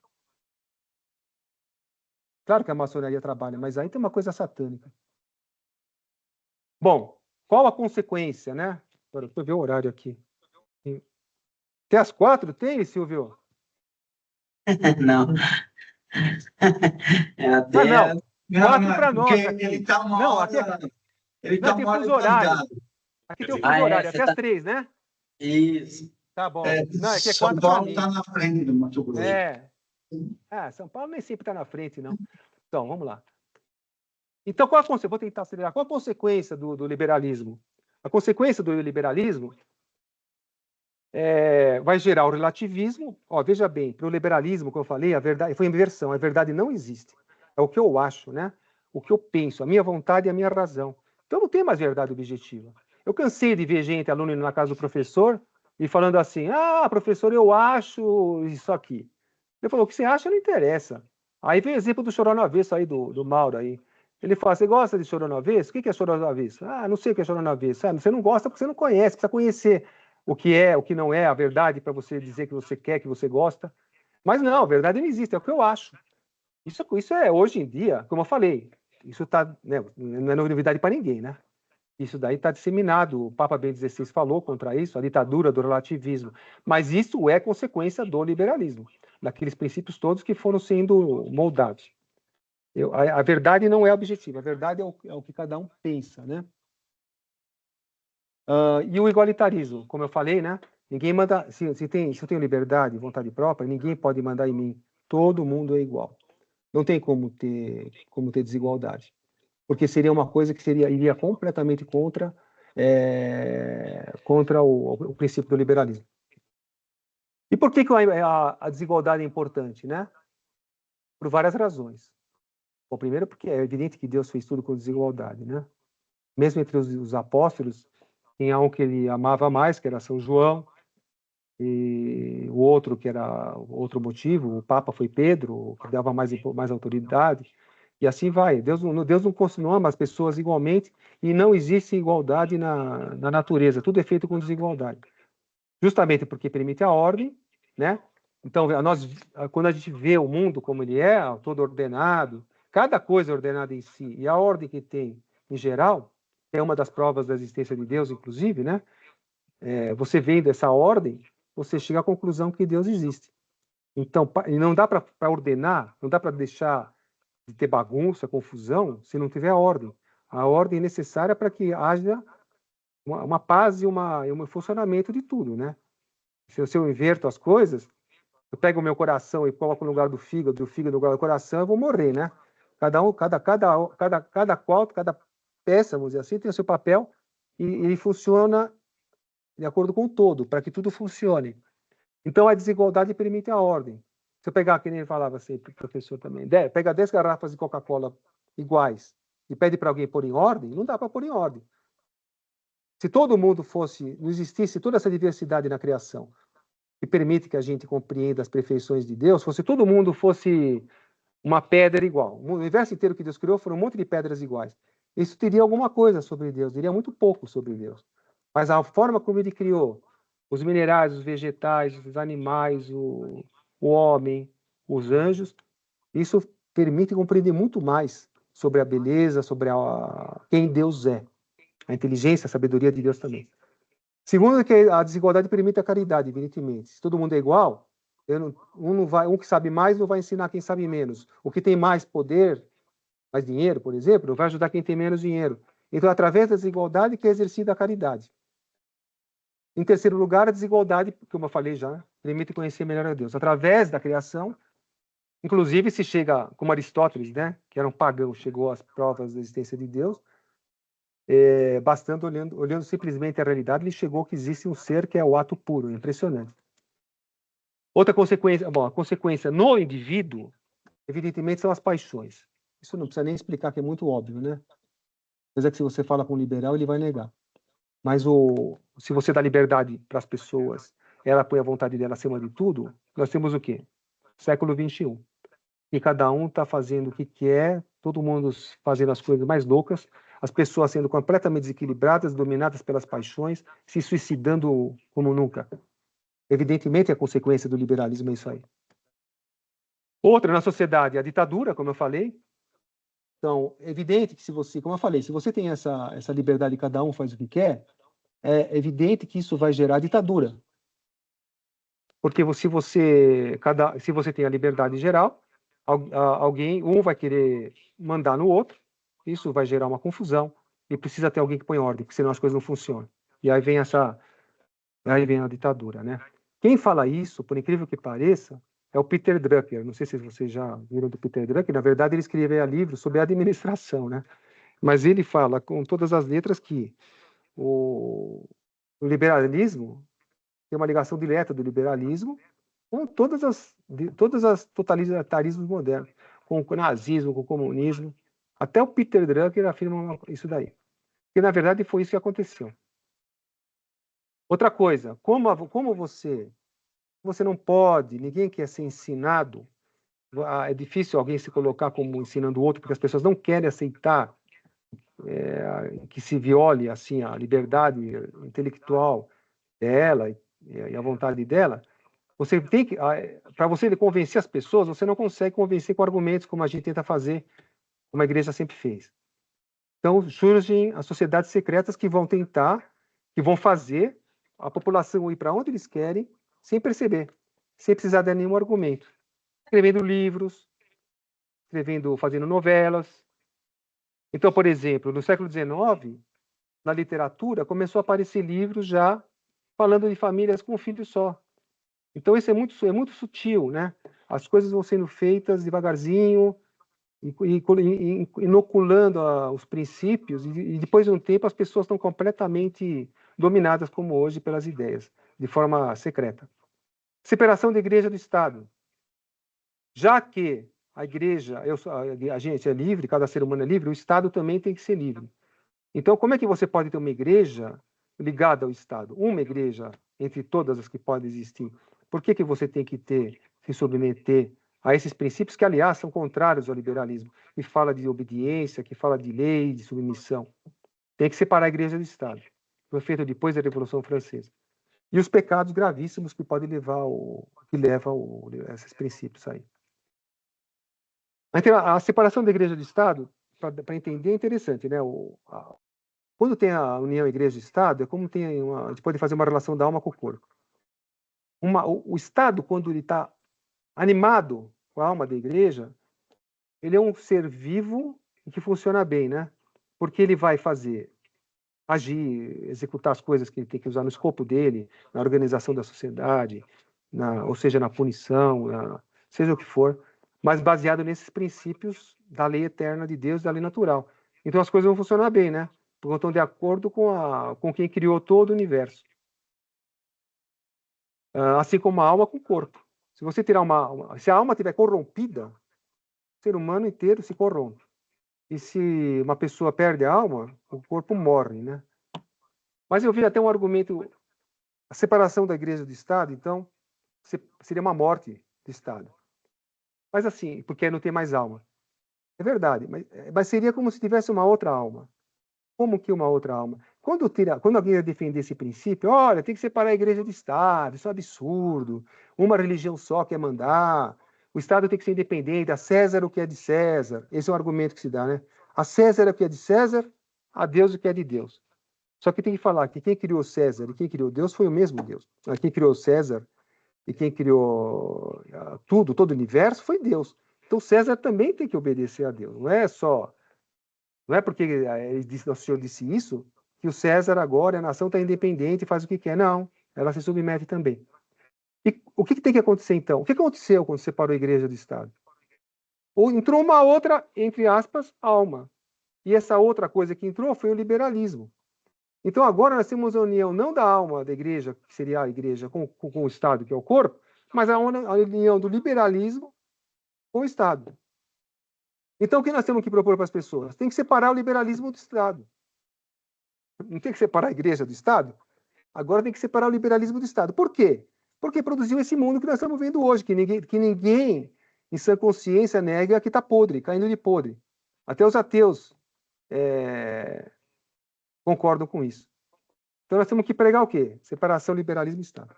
Claro que a maçonaria trabalha, mas aí tem uma coisa satânica. Bom, qual a consequência, né? Agora, deixa eu ver o horário aqui. Até às 4 tem, Silvio? Não. É Ah, até. não. Não, 4 não, é para porque nós ele aqui. está uma Não, aqui hora. Ele não, está tem uma hora fuso horário. adiantado. Aqui tem o fuso Ah, é? horário, Você até às tá. 3, né? Isso. Tá bom. É, Não, aqui é São 4 para Paulo mim. está na frente do Mato Grosso. É. Ah, São Paulo nem sempre está na frente, não. Então, vamos lá. Então, qual a consequência? Vou tentar acelerar. Qual a consequência do liberalismo? A consequência do liberalismo vai gerar o relativismo. Ó, veja bem, para o liberalismo, como eu falei, a verdade foi inversão. A verdade não existe. É o que eu acho, né? O que eu penso, a minha vontade e a minha razão. Então, não tem mais verdade objetiva. Eu cansei de ver gente, aluno, indo na casa do professor e falando assim: ah, professor, eu acho isso aqui. Ele falou: o que você acha não interessa. Aí vem o exemplo do chorão no avesso aí, do Mauro aí. Ele fala: você gosta de chorão no avesso? O que é chorão no avesso? Ah, não sei o que é chorão no avesso. Ah, você não gosta porque você não conhece, precisa conhecer o que é, o que não é a verdade para você dizer que você quer, que você gosta. Mas não, a verdade não existe, é o que eu acho. Isso é hoje em dia, como eu falei, isso tá, né, não é novidade para ninguém, né? Isso daí está disseminado. O Papa Bento XVI falou contra isso, a ditadura do relativismo. Mas isso é consequência do liberalismo, daqueles princípios todos que foram sendo moldados. A verdade não é objetiva, a verdade é o que cada um pensa, né? E o igualitarismo, como eu falei, né? Ninguém manda. Se eu tenho liberdade, vontade própria, ninguém pode mandar em mim. Todo mundo é igual. Não tem como ter desigualdade, porque seria uma coisa que iria completamente contra o princípio do liberalismo. E por que a desigualdade é importante, né? Por várias razões. Bom, primeiro porque é evidente que Deus fez tudo com desigualdade, né? Mesmo entre os apóstolos, tinha um que ele amava mais, que era São João, e o outro que era outro motivo, o Papa foi Pedro, que dava mais autoridade, e assim vai. Deus não ama as pessoas igualmente e não existe igualdade na natureza, tudo é feito com desigualdade. Justamente porque permite a ordem, né? Então, quando a gente vê o mundo como ele é, todo ordenado, cada coisa é ordenada em si, e a ordem que tem em geral, que é uma das provas da existência de Deus, inclusive, né? Você vendo essa ordem, você chega à conclusão que Deus existe. Então, e não dá para ordenar, não dá para deixar de ter bagunça, confusão, se não tiver ordem. A ordem é necessária para que haja uma paz e um funcionamento de tudo, né? Se eu inverto as coisas, eu pego o meu coração e coloco no lugar do fígado, e o fígado no lugar do coração, eu vou morrer, né? Cada peça, vamos dizer assim, tem o seu papel e ele funciona de acordo com o todo, para que tudo funcione. Então, a desigualdade permite a ordem. Se eu pegar, que nem ele falava assim, professor também, pega 10 garrafas de Coca-Cola iguais e pede para alguém pôr em ordem, não dá para pôr em ordem. Se todo mundo não existisse toda essa diversidade na criação, que permite que a gente compreenda as perfeições de Deus, se todo mundo fosse uma pedra igual, o universo inteiro que Deus criou foram um monte de pedras iguais, isso teria alguma coisa sobre Deus, diria muito pouco sobre Deus. Mas a forma como ele criou os minerais, os vegetais, os animais, o homem, os anjos, isso permite compreender muito mais sobre a beleza, sobre quem Deus é, a inteligência, a sabedoria de Deus também. Segundo, que a desigualdade permite a caridade, evidentemente. Se todo mundo é igual, um que sabe mais não vai ensinar quem sabe menos. O que tem mais poder, mais dinheiro, por exemplo, vai ajudar quem tem menos dinheiro. Então, através da desigualdade que é exercida a caridade. Em terceiro lugar, a desigualdade, como eu falei já, permite conhecer melhor a Deus. Através da criação, inclusive se chega, como Aristóteles, né, que era um pagão, chegou às provas da existência de Deus, bastante olhando simplesmente a realidade, ele chegou que existe um ser que é o ato puro, impressionante. Outra consequência, bom, a consequência no indivíduo, evidentemente, são as paixões. Isso não precisa nem explicar, que é muito óbvio, né? Apesar que se você fala com um liberal, ele vai negar. Mas se você dá liberdade para as pessoas, ela põe a vontade dela acima de tudo, nós temos o quê? Século XXI. E cada um está fazendo o que quer, todo mundo fazendo as coisas mais loucas, as pessoas sendo completamente desequilibradas, dominadas pelas paixões, se suicidando como nunca. Evidentemente, a consequência do liberalismo é isso aí. Outra na sociedade, a ditadura, como eu falei. Então, é evidente que se você, como eu falei, se você tem essa liberdade, cada um faz o que quer, é evidente que isso vai gerar ditadura. Porque se você tem a liberdade geral, alguém, um vai querer mandar no outro, isso vai gerar uma confusão, e precisa ter alguém que põe ordem, porque senão as coisas não funcionam. E aí vem a ditadura, né? Quem fala isso, por incrível que pareça, é o Peter Drucker. Não sei se vocês já viram do Peter Drucker. Na verdade, ele escreveu livros sobre administração, né? Mas ele fala com todas as letras que o liberalismo tem uma ligação direta do liberalismo com todas as totalitarismos modernos, com o nazismo, com o comunismo. Até o Peter Drucker afirma isso daí. Que, na verdade, foi isso que aconteceu. Outra coisa, como você não pode, ninguém quer ser ensinado, é difícil alguém se colocar como ensinando o outro, porque as pessoas não querem aceitar que se viole assim a liberdade intelectual dela e a vontade dela. Você tem que, para você convencer as pessoas, você não consegue convencer com argumentos como a gente tenta fazer, como a igreja sempre fez. Então surgem as sociedades secretas que vão tentar, que vão fazer a população ir para onde eles querem, sem perceber, sem precisar de nenhum argumento, escrevendo livros, fazendo novelas. Então, por exemplo, no século XIX, na literatura, começou a aparecer livros já falando de famílias com um filho só. Então, isso é muito sutil, né? As coisas vão sendo feitas devagarzinho, inoculando os princípios, e depois de um tempo as pessoas estão completamente dominadas, como hoje, pelas ideias, de forma secreta. Separação da igreja do Estado. Já que a igreja, a gente é livre, cada ser humano é livre, o Estado também tem que ser livre. Então, como é que você pode ter uma igreja ligada ao Estado? Uma igreja entre todas as que podem existir. Por que você tem que se submeter a esses princípios que, aliás, são contrários ao liberalismo, que fala de obediência, que fala de lei, de submissão? Tem que separar a igreja do Estado. Foi feito depois da Revolução Francesa. E os pecados gravíssimos que podem levam esses princípios aí. Então, a separação da igreja do Estado, para entender, é interessante, né? Quando tem a união igreja-estado, é como a gente pode fazer uma relação da alma com o corpo. O Estado, quando ele está animado com a alma da igreja, ele é um ser vivo e que funciona bem, né? Porque ele vai agir, executar as coisas que ele tem que usar no escopo dele, na organização da sociedade, ou seja, na punição, seja o que for, mas baseado nesses princípios da lei eterna de Deus, da lei natural. Então as coisas vão funcionar bem, né? Porque estão de acordo com quem criou todo o universo. Assim como a alma com o corpo. Se você tirar se a alma estiver corrompida, o ser humano inteiro se corrompe. E se uma pessoa perde a alma, o corpo morre, né? Mas eu vi até um argumento, a separação da igreja do Estado, então, seria uma morte do Estado. Mas assim, porque não tem mais alma. É verdade, mas seria como se tivesse uma outra alma. Como que uma outra alma? Quando alguém vai defender esse princípio, olha, tem que separar a igreja do Estado, isso é um absurdo, uma religião só quer mandar, o Estado tem que ser independente, a César o que é de César, esse é um argumento que se dá, né? A César o que é de César, a Deus o que é de Deus. Só que tem que falar que quem criou César e quem criou Deus foi o mesmo Deus. Quem criou César e quem criou todo o universo foi Deus. Então César também tem que obedecer a Deus, não é porque Nosso Senhor disse isso que o César agora, a nação está independente e faz o que quer. Não, ela se submete também. E o que tem que acontecer então? O que aconteceu quando separou a igreja do Estado? Entrou uma outra, entre aspas, alma. E essa outra coisa que entrou foi o liberalismo. Então agora nós temos a união não da alma da igreja, que seria a igreja, com o Estado, que é o corpo, mas a união do liberalismo com o Estado. Então, o que nós temos que propor para as pessoas? Tem que separar o liberalismo do Estado. Não tem que separar a igreja do Estado? Agora tem que separar o liberalismo do Estado. Por quê? Porque produziu esse mundo que nós estamos vendo hoje, que ninguém em sã consciência, nega que está podre, caindo de podre. Até os ateus concordam com isso. Então nós temos que pregar o quê? Separação, liberalismo e Estado.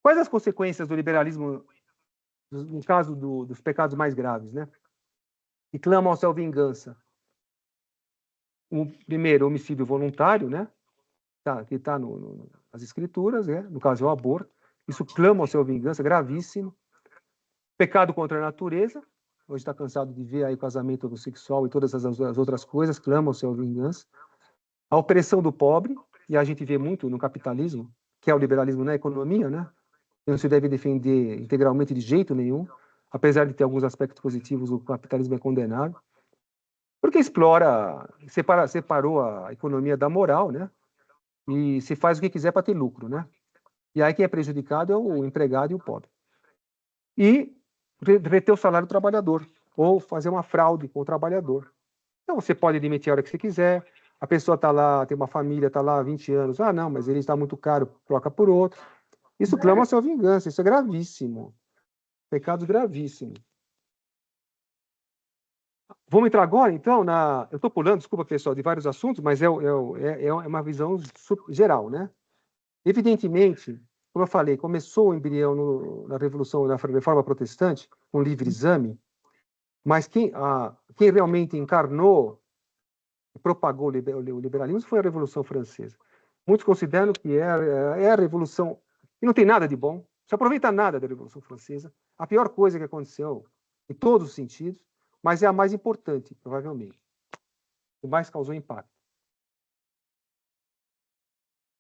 Quais as consequências do liberalismo no caso dos pecados mais graves, né? Que clamam ao céu vingança. O primeiro, homicídio voluntário, né? Que está nas escrituras, né? No caso é o aborto. Isso clama ao céu vingança, gravíssimo. Pecado contra a natureza. Hoje está cansado de ver aí o casamento homossexual e todas as outras coisas, clama ao céu vingança. A opressão do pobre, e a gente vê muito no capitalismo, que é o liberalismo na economia, né? Não se deve defender integralmente de jeito nenhum, apesar de ter alguns aspectos positivos, o capitalismo é condenável, porque separou a economia da moral, né? E se faz o que quiser para ter lucro, né? E aí quem é prejudicado é o empregado e o pobre. E reter o salário do trabalhador, ou fazer uma fraude com o trabalhador. Então você pode demitir a hora que você quiser, a pessoa está lá, tem uma família, está lá há 20 anos, não, mas ele está muito caro, troca por outro. Isso clama a sua vingança, isso é gravíssimo. Pecado gravíssimo. Vamos entrar agora, então, eu estou pulando, desculpa, pessoal, de vários assuntos, mas é uma visão geral, né? Evidentemente, como eu falei, começou o embrião na Revolução, na Reforma Protestante, com o livre exame, mas quem realmente encarnou e propagou o liberalismo foi a Revolução Francesa. Muitos consideram que é a Revolução, e não tem nada de bom, não se aproveita nada da Revolução Francesa, a pior coisa que aconteceu, em todos os sentidos, mas é a mais importante, provavelmente, que mais causou impacto.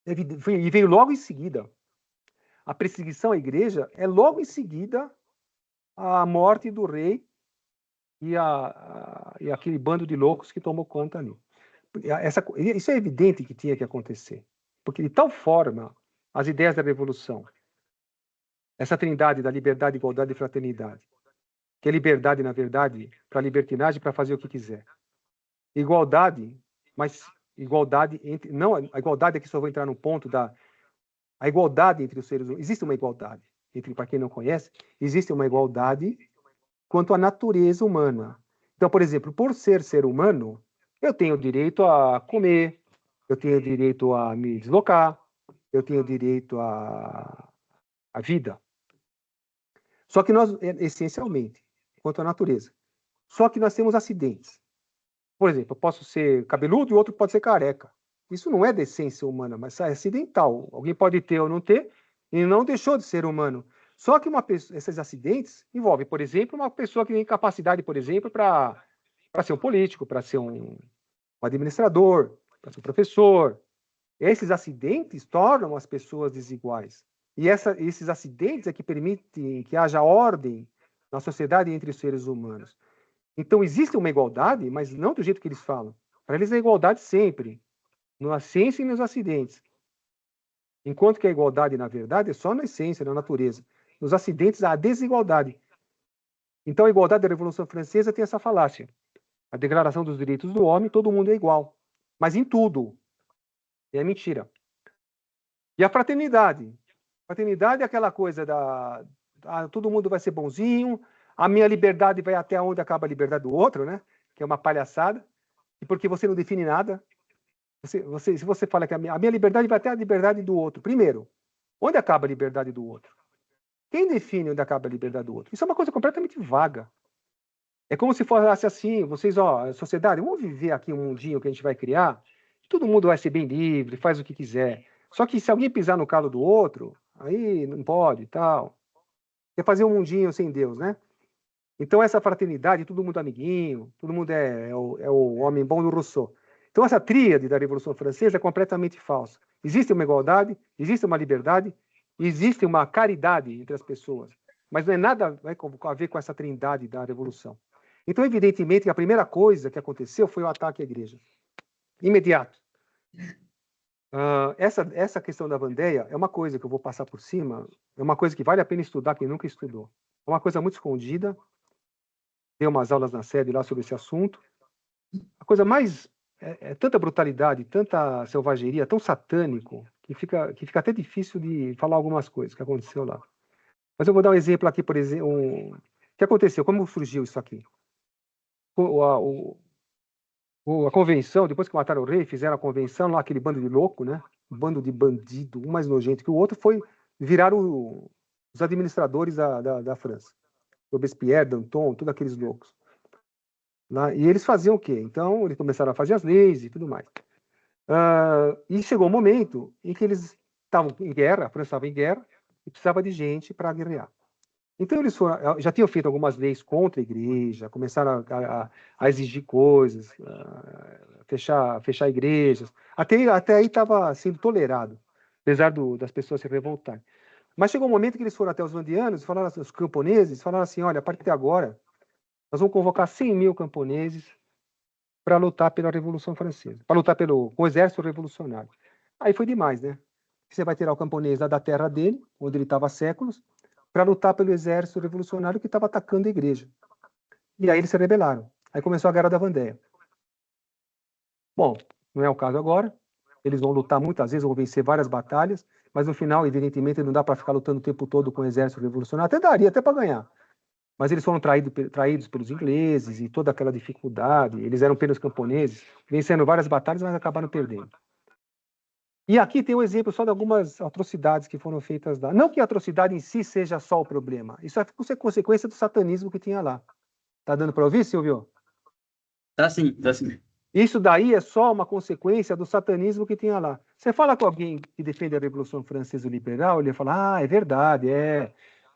E veio logo em seguida. A perseguição à igreja é logo em seguida a morte do rei e aquele bando de loucos que tomou conta ali. Isso é evidente que tinha que acontecer, porque de tal forma as ideias da revolução, essa trindade da liberdade, igualdade e fraternidade, que é liberdade, na verdade, para a libertinagem, para fazer o que quiser. Igualdade, mas igualdade entre... Não, a igualdade aqui só vou entrar no ponto a igualdade entre os seres humanos. Existe uma igualdade, para quem não conhece, existe uma igualdade quanto à natureza humana. Então, por exemplo, por ser humano, eu tenho direito a comer, eu tenho direito a me deslocar, eu tenho direito à vida. Só que nós, essencialmente, quanto à natureza, só que nós temos acidentes. Por exemplo, eu posso ser cabeludo e o outro pode ser careca. Isso não é da essência humana, mas é acidental. Alguém pode ter ou não ter, e não deixou de ser humano. Só que esses acidentes envolvem, por exemplo, uma pessoa que tem capacidade, por exemplo, para ser um político, para ser um administrador, para ser um professor. Esses acidentes tornam as pessoas desiguais. E esses acidentes é que permitem que haja ordem na sociedade entre os seres humanos. Então, existe uma igualdade, mas não do jeito que eles falam. Para eles, a igualdade sempre, na ciência e nos acidentes. Enquanto que a igualdade, na verdade, é só na essência, na natureza. Nos acidentes, há desigualdade. Então, a igualdade da Revolução Francesa tem essa falácia. A Declaração dos Direitos do Homem, todo mundo é igual. Mas em tudo. E é mentira. E a fraternidade. Fraternidade é aquela coisa todo mundo vai ser bonzinho, a minha liberdade vai até onde acaba a liberdade do outro, né? Que é uma palhaçada. E porque você não define nada, se você fala que a minha liberdade vai até a liberdade do outro. Primeiro, onde acaba a liberdade do outro? Quem define onde acaba a liberdade do outro? Isso é uma coisa completamente vaga. É como se fosse assim, vocês, sociedade, vamos viver aqui um mundinho que a gente vai criar, todo mundo vai ser bem livre, faz o que quiser. Só que se alguém pisar no calo do outro, aí não pode e tal. É fazer um mundinho sem Deus, né? Então, essa fraternidade, todo mundo amiguinho, todo mundo é o homem bom do Rousseau. Então, essa tríade da Revolução Francesa é completamente falsa. Existe uma igualdade, existe uma liberdade, existe uma caridade entre as pessoas. Mas não é nada a ver com essa trindade da Revolução. Então, evidentemente, a primeira coisa que aconteceu foi o ataque à igreja. Imediato. Essa questão da Vandéia é uma coisa que eu vou passar por cima, é uma coisa que vale a pena estudar quem nunca estudou. É uma coisa muito escondida, dei umas aulas na sede lá sobre esse assunto. A coisa mais... É tanta brutalidade, tanta selvageria, tão satânico, que fica até difícil de falar algumas coisas que aconteceu lá. Mas eu vou dar um exemplo aqui, por exemplo, o que aconteceu, como surgiu isso aqui. A convenção, depois que mataram o rei, fizeram a convenção lá, aquele bando de louco, né? Um bando de bandido, um mais nojento que o outro, viraram os administradores da França. Robespierre, Danton, todos aqueles loucos. Lá, e eles faziam o quê? Então, eles começaram a fazer as leis e tudo mais. E chegou um momento em que eles estavam em guerra, a França estava em guerra, e precisava de gente para guerrear. Então, eles já tinham feito algumas leis contra a igreja, começaram a exigir coisas, fechar igrejas. Até aí estava sendo tolerado, apesar das pessoas se revoltarem. Mas chegou um momento que eles foram até os vandianos, os camponeses, falaram assim, olha, a partir de agora, nós vamos convocar 100 mil camponeses para lutar pela Revolução Francesa, para lutar com o exército revolucionário. Aí foi demais, né? Você vai tirar o camponês lá da terra dele, onde ele estava há séculos, para lutar pelo exército revolucionário que estava atacando a igreja. E aí eles se rebelaram. Aí começou a Guerra da Vandéia. Bom, não é o caso agora. Eles vão lutar muitas vezes, vão vencer várias batalhas, mas no final, evidentemente, não dá para ficar lutando o tempo todo com o exército revolucionário. Até daria, até para ganhar. Mas eles foram traídos pelos ingleses e toda aquela dificuldade. Eles eram apenas camponeses, vencendo várias batalhas, mas acabaram perdendo. E aqui tem um exemplo só de algumas atrocidades que foram feitas lá. Não que a atrocidade em si seja só o problema. Isso é consequência do satanismo que tinha lá. Tá dando para ouvir, Silvio? Tá sim, tá sim. Isso daí é só uma consequência do satanismo que tinha lá. Você fala com alguém que defende a Revolução Francesa liberal, ele fala, é verdade,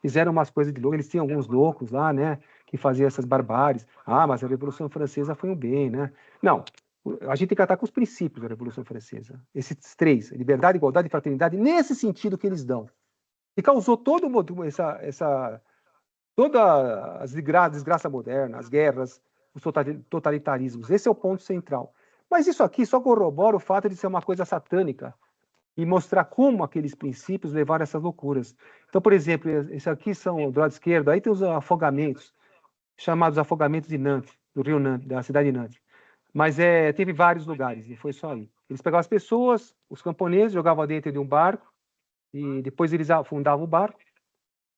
fizeram umas coisas de louco, eles tinham alguns loucos lá, né, que faziam essas barbáries. Mas a Revolução Francesa foi um bem, né? Não, a gente tem que atar com os princípios da Revolução Francesa. Esses três, liberdade, igualdade e fraternidade, nesse sentido que eles dão. E causou toda a desgraça moderna, as guerras, os totalitarismos. Esse é o ponto central. Mas isso aqui só corrobora o fato de ser uma coisa satânica e mostrar como aqueles princípios levaram a essas loucuras. Então, por exemplo, esse aqui são do lado esquerdo, aí tem os afogamentos, chamados afogamentos de Nantes, do rio Nantes, da cidade de Nantes. Mas teve vários lugares, não foi só aí. Eles pegavam as pessoas, os camponeses, jogavam dentro de um barco, e depois eles afundavam o barco,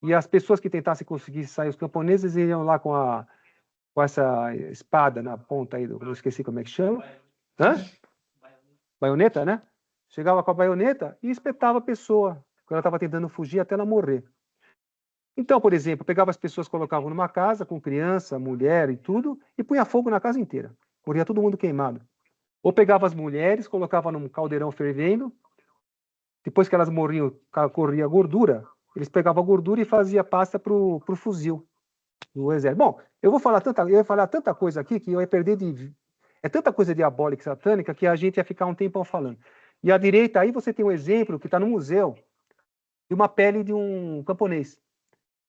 e as pessoas que tentassem conseguir sair, os camponeses, iam lá com essa espada na ponta aí, eu esqueci como é que chama. Baioneta, né? Chegava com a baioneta e espetava a pessoa, quando ela estava tentando fugir até ela morrer. Então, por exemplo, pegava as pessoas, colocavam numa casa com criança, mulher e tudo, e punha fogo na casa inteira. Morria todo mundo queimado. Ou pegava as mulheres, colocava num caldeirão fervendo, depois que elas morriam, corria gordura, eles pegavam a gordura e faziam pasta para o fuzil do exército. Bom, eu ia falar tanta coisa aqui que eu ia perder de... É tanta coisa diabólica e satânica que a gente ia ficar um tempão falando. E à direita, aí você tem um exemplo que está no museu de uma pele de um camponês.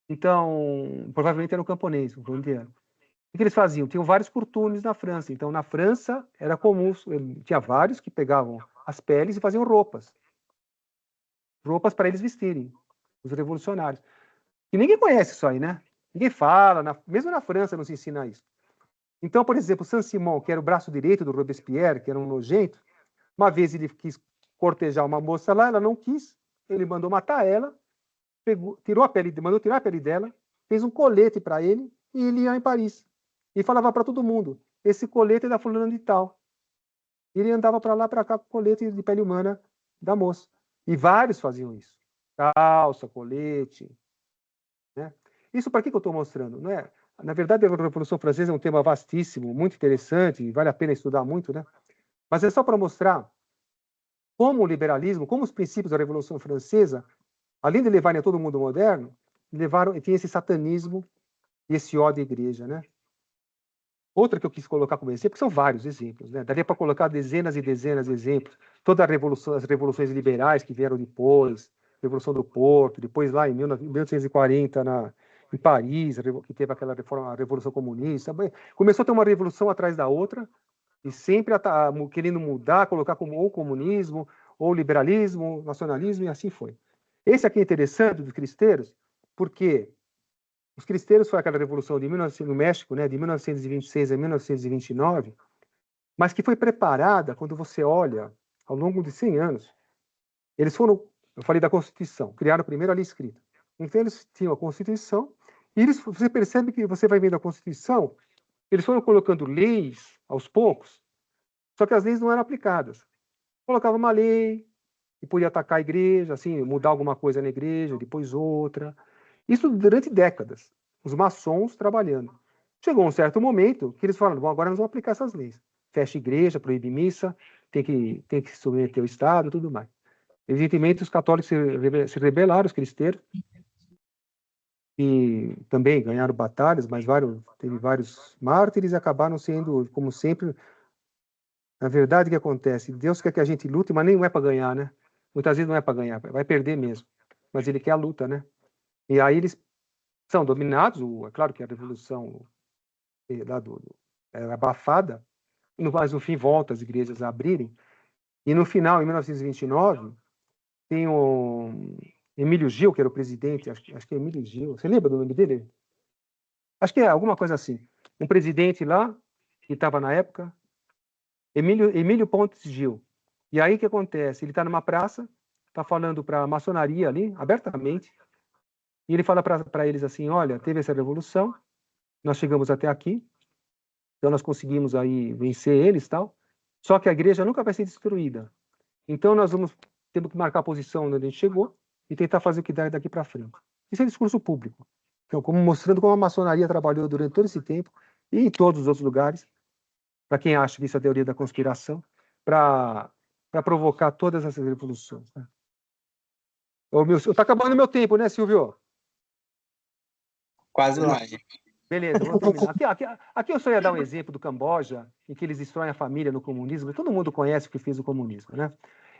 Então, provavelmente era um camponês, um vandiano. O que eles faziam? Tinham vários costumes na França. Então, na França, era comum, tinha vários que pegavam as peles e faziam roupas. Roupas para eles vestirem, os revolucionários. E ninguém conhece isso aí, né? Ninguém fala, mesmo na França não se ensina isso. Então, por exemplo, Saint-Simon, que era o braço direito do Robespierre, que era um nojento, uma vez ele quis cortejar uma moça lá, ela não quis, ele mandou matar ela, mandou tirar a pele dela, fez um colete para ele e ele ia em Paris. E falava para todo mundo, esse colete é da fulana de tal. E ele andava para lá, para cá com o colete de pele humana da moça. E vários faziam isso. Calça, colete. Né? Isso para que eu estou mostrando? Não é? Na verdade, a Revolução Francesa é um tema vastíssimo, muito interessante, vale a pena estudar muito, né? Mas é só para mostrar como o liberalismo, como os princípios da Revolução Francesa, além de levarem a todo mundo moderno, tinha esse satanismo e esse ódio à igreja, né? Outra que eu quis colocar como exemplo, são vários exemplos, né? Daria para colocar dezenas e dezenas de exemplos. Toda as revoluções liberais que vieram depois, Revolução do Porto, depois lá em 1840 em Paris, que teve aquela a Revolução Comunista. Começou a ter uma revolução atrás da outra, e sempre querendo mudar, colocar como ou comunismo, ou liberalismo, nacionalismo, e assim foi. Esse aqui é interessante dos cristeiros, porque os cristeiros foi aquela revolução no México, né, de 1926 a 1929, mas que foi preparada, quando você olha, ao longo de 100 anos, eles foram, eu falei da Constituição, criaram primeiro a lei escrita. Então eles tinham a Constituição, e você percebe que você vai vendo a Constituição, eles foram colocando leis aos poucos, só que as leis não eram aplicadas. Colocava uma lei, e podia atacar a igreja, assim, mudar alguma coisa na igreja, depois outra. Isso durante décadas, os maçons trabalhando. Chegou um certo momento que eles falaram, bom, agora nós vamos aplicar essas leis. Fecha igreja, proíbe missa, tem que submeter o Estado e tudo mais. Evidentemente, os católicos se rebelaram, os cristãos, e também ganharam batalhas, mas teve vários mártires e acabaram sendo, como sempre, na verdade, o que acontece? Deus quer que a gente lute, mas nem não é para ganhar, né? Muitas vezes não é para ganhar, vai perder mesmo. Mas ele quer a luta, né? E aí eles são dominados, é claro que a revolução lá é abafada, mas no fim volta as igrejas a abrirem. E no final, em 1929, tem o Emílio Gil, que era o presidente, acho que é Emílio Gil. Você lembra do nome dele? Acho que é alguma coisa assim. Um presidente lá, que estava na época, Emílio Pontes Gil. E aí o que acontece? Ele está numa praça, está falando para a maçonaria ali, abertamente, e ele fala para eles assim, olha, teve essa revolução, nós chegamos até aqui, então nós conseguimos aí vencer eles, tal, só que a igreja nunca vai ser destruída. Então nós temos que marcar a posição onde a gente chegou e tentar fazer o que dá daqui para frente. Isso é discurso público. Então, mostrando como a maçonaria trabalhou durante todo esse tempo e em todos os outros lugares, para quem acha que isso é a teoria da conspiração, para provocar todas essas revoluções. Né? Tá acabando meu tempo, né, Silvio? Quase lá. Beleza, vamos terminar. Aqui eu só ia dar um exemplo do Camboja, em que eles destroem a família no comunismo. Todo mundo conhece o que fez o comunismo, né?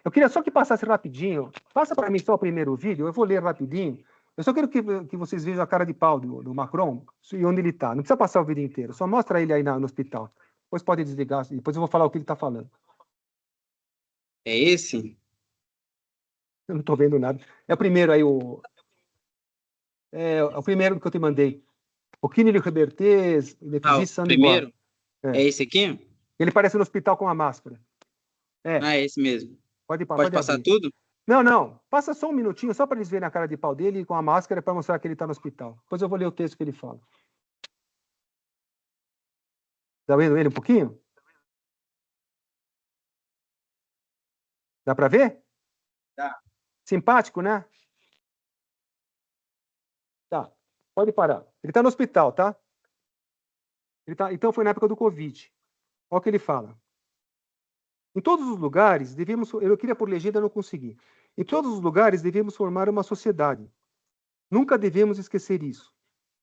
Eu queria só que passasse rapidinho. Passa para mim só o primeiro vídeo, eu vou ler rapidinho. Eu só quero que vocês vejam a cara de pau do Macron e onde ele está. Não precisa passar o vídeo inteiro, só mostra ele aí no hospital. Depois pode desligar, depois eu vou falar o que ele está falando. É esse? Eu não estou vendo nada. É o primeiro aí, é o primeiro que eu te mandei. O Kine Libertés, O primeiro? É esse aqui? Ele parece no hospital com a máscara. É esse mesmo. Pode passar abrir. tudo? Não. Passa só um minutinho, só para eles verem a cara de pau dele com a máscara, para mostrar que ele está no hospital. Depois eu vou ler o texto que ele fala. Está vendo ele um pouquinho? Dá para ver? Tá. Simpático, né? Tá. Pode parar. Ele está no hospital, tá? Então foi na época do Covid. Olha o que ele fala. Em todos os lugares, eu queria por legenda, não consegui. Em todos os lugares, devemos formar uma sociedade. Nunca devemos esquecer isso.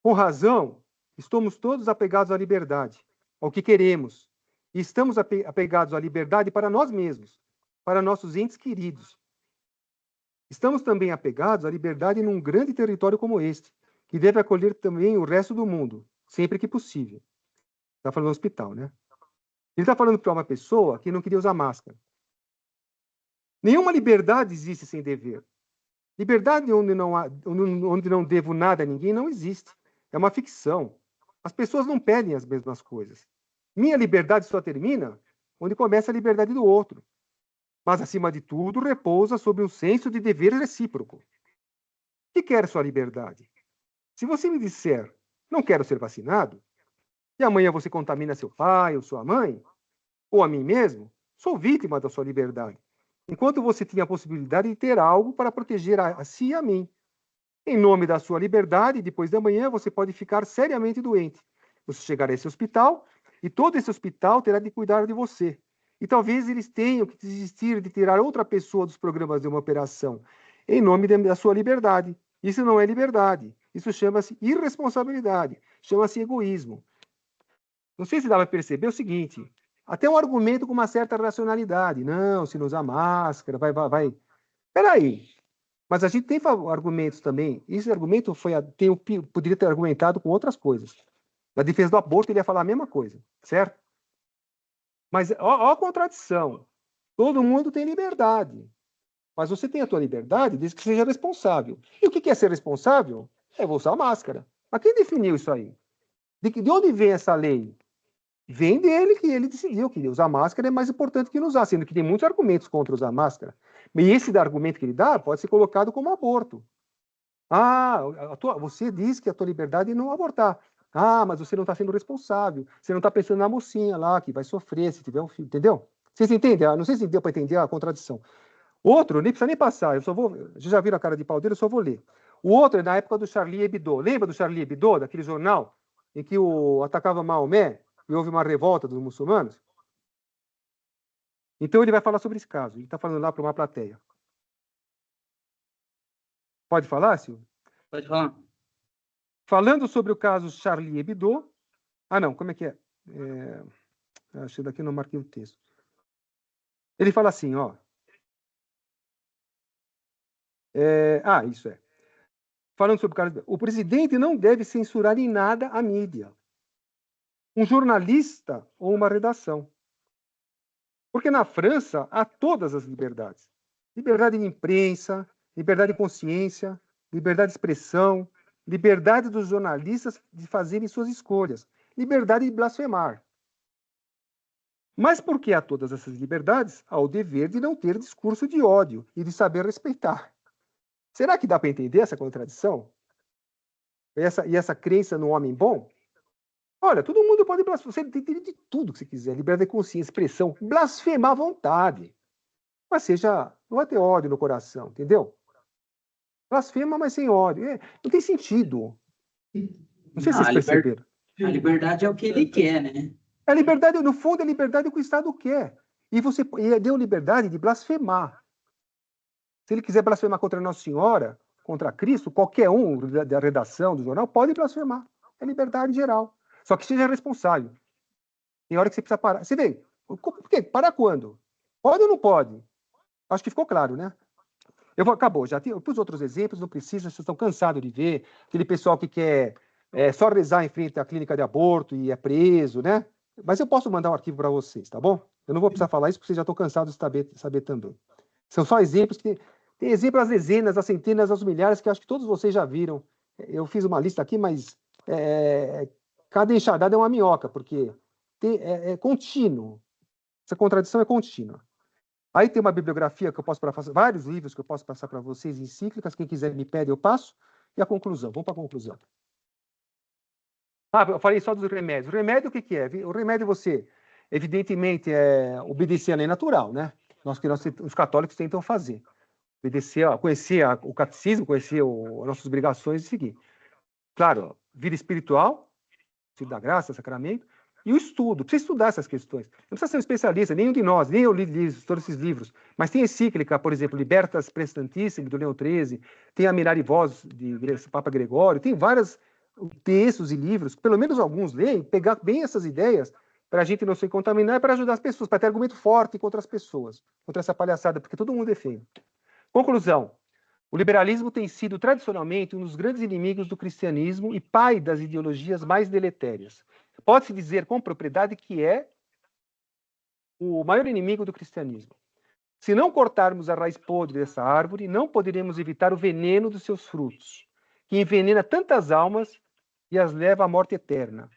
Com razão, estamos todos apegados à liberdade, ao que queremos. E estamos apegados à liberdade para nós mesmos, para nossos entes queridos. Estamos também apegados à liberdade num grande território como este, que deve acolher também o resto do mundo, sempre que possível. Está falando do hospital, né? Ele está falando para uma pessoa que não queria usar máscara. Nenhuma liberdade existe sem dever. Liberdade onde não devo nada a ninguém não existe. É uma ficção. As pessoas não pedem as mesmas coisas. Minha liberdade só termina onde começa a liberdade do outro. Mas, acima de tudo, repousa sobre um senso de dever recíproco. Que quer sua liberdade? Se você me disser, não quero ser vacinado, e amanhã você contamina seu pai ou sua mãe, ou a mim mesmo, sou vítima da sua liberdade. Enquanto você tinha a possibilidade de ter algo para proteger a si e a mim. Em nome da sua liberdade, depois da manhã você pode ficar seriamente doente. Você chegará a esse hospital e todo esse hospital terá de cuidar de você. E talvez eles tenham que desistir de tirar outra pessoa dos programas de uma operação em nome da sua liberdade. Isso não é liberdade. Isso chama-se irresponsabilidade. Chama-se egoísmo. Não sei se dá para perceber o seguinte, até um argumento com uma certa racionalidade. Não, se não usar máscara, vai. Peraí, mas a gente tem argumentos também. Esse argumento poderia ter argumentado com outras coisas. Na defesa do aborto, ele ia falar a mesma coisa, certo? Mas ó a contradição. Todo mundo tem liberdade. Mas você tem a tua liberdade desde que seja responsável. E o que é ser responsável? É vou usar máscara. Mas quem definiu isso aí? De onde vem essa lei? Vem dele, que ele decidiu que usar máscara é mais importante que não usar, sendo que tem muitos argumentos contra usar máscara. E esse argumento que ele dá pode ser colocado como aborto. Ah, você diz que a tua liberdade é não abortar. Ah, mas você não está sendo responsável. Você não está pensando na mocinha lá, que vai sofrer se tiver um filho. Entendeu? Vocês entendem? Não sei se deu para entender a contradição. Outro, nem precisa nem passar. Eu só vou. Vocês já viram a cara de pau dele, eu só vou ler. O outro é na época do Charlie Hebdo. Lembra do Charlie Hebdo, daquele jornal em que atacava Maomé e houve uma revolta dos muçulmanos? Então ele vai falar sobre esse caso. Ele está falando lá para uma plateia. Pode falar, Silvio? Pode falar. Falando sobre o caso Charlie Hebdo. Ah, não, como é que é? Acho que daqui eu não marquei o texto. Ele fala assim, ó. Isso é. Falando sobre o caso. O presidente não deve censurar em nada a mídia, um jornalista ou uma redação. Porque na França há todas as liberdades. Liberdade de imprensa, liberdade de consciência, liberdade de expressão, liberdade dos jornalistas de fazerem suas escolhas, liberdade de blasfemar. Mas porque há todas essas liberdades, há o dever de não ter discurso de ódio e de saber respeitar. Será que dá para entender essa contradição? E essa crença no homem bom? Olha, todo mundo pode blasfemar. Você tem direito de tudo que você quiser. Liberdade de consciência, expressão, blasfemar à vontade. Mas não vai ter ódio no coração, entendeu? Blasfema, mas sem ódio. Não tem sentido. Não sei se vocês perceberam. A liberdade é o que ele quer, né? A liberdade, no fundo, é a liberdade que o Estado quer. E deu liberdade de blasfemar. Se ele quiser blasfemar contra Nossa Senhora, contra Cristo, qualquer um da redação, do jornal, pode blasfemar. É liberdade geral. Só que seja responsável. Tem hora que você precisa parar. Você vê, por quê? Parar quando? Pode ou não pode? Acho que ficou claro, né? Acabou, já tem os outros exemplos, não precisa, vocês estão cansados de ver aquele pessoal que quer só rezar em frente à clínica de aborto e é preso, né? Mas eu posso mandar um arquivo para vocês, tá bom? Eu não vou precisar falar isso porque vocês já estão cansados de saber também. São só exemplos que tem exemplos às dezenas, às centenas, às milhares que acho que todos vocês já viram. Eu fiz uma lista aqui, mas cada enxadada é uma minhoca, porque é contínuo. Essa contradição é contínua. Aí tem uma bibliografia que eu posso passar, vários livros que eu posso passar para vocês, encíclicas, quem quiser me pede, eu passo. E a conclusão, vamos para a conclusão. Eu falei só dos remédios. O remédio, o que é? O remédio você, evidentemente, obedecer à lei natural, né? Os católicos tentam fazer. Conhecer o catecismo, conhecer as nossas obrigações e seguir. Claro, vida espiritual, filho da graça, sacramento, e o estudo. Precisa estudar essas questões. Não precisa ser um especialista, nenhum de nós, nem eu li todos esses livros. Mas tem encíclica, por exemplo, Libertas Praestantissime, do Leão XIII, tem a Mirari Vos, de Papa Gregório, tem vários textos e livros, pelo menos alguns leem, pegar bem essas ideias para a gente não se contaminar e para ajudar as pessoas, para ter argumento forte contra as pessoas, contra essa palhaçada, porque todo mundo defende. Conclusão. O liberalismo tem sido, tradicionalmente, um dos grandes inimigos do cristianismo e pai das ideologias mais deletérias. Pode-se dizer com propriedade que é o maior inimigo do cristianismo. Se não cortarmos a raiz podre dessa árvore, não poderemos evitar o veneno dos seus frutos, que envenena tantas almas e as leva à morte eterna.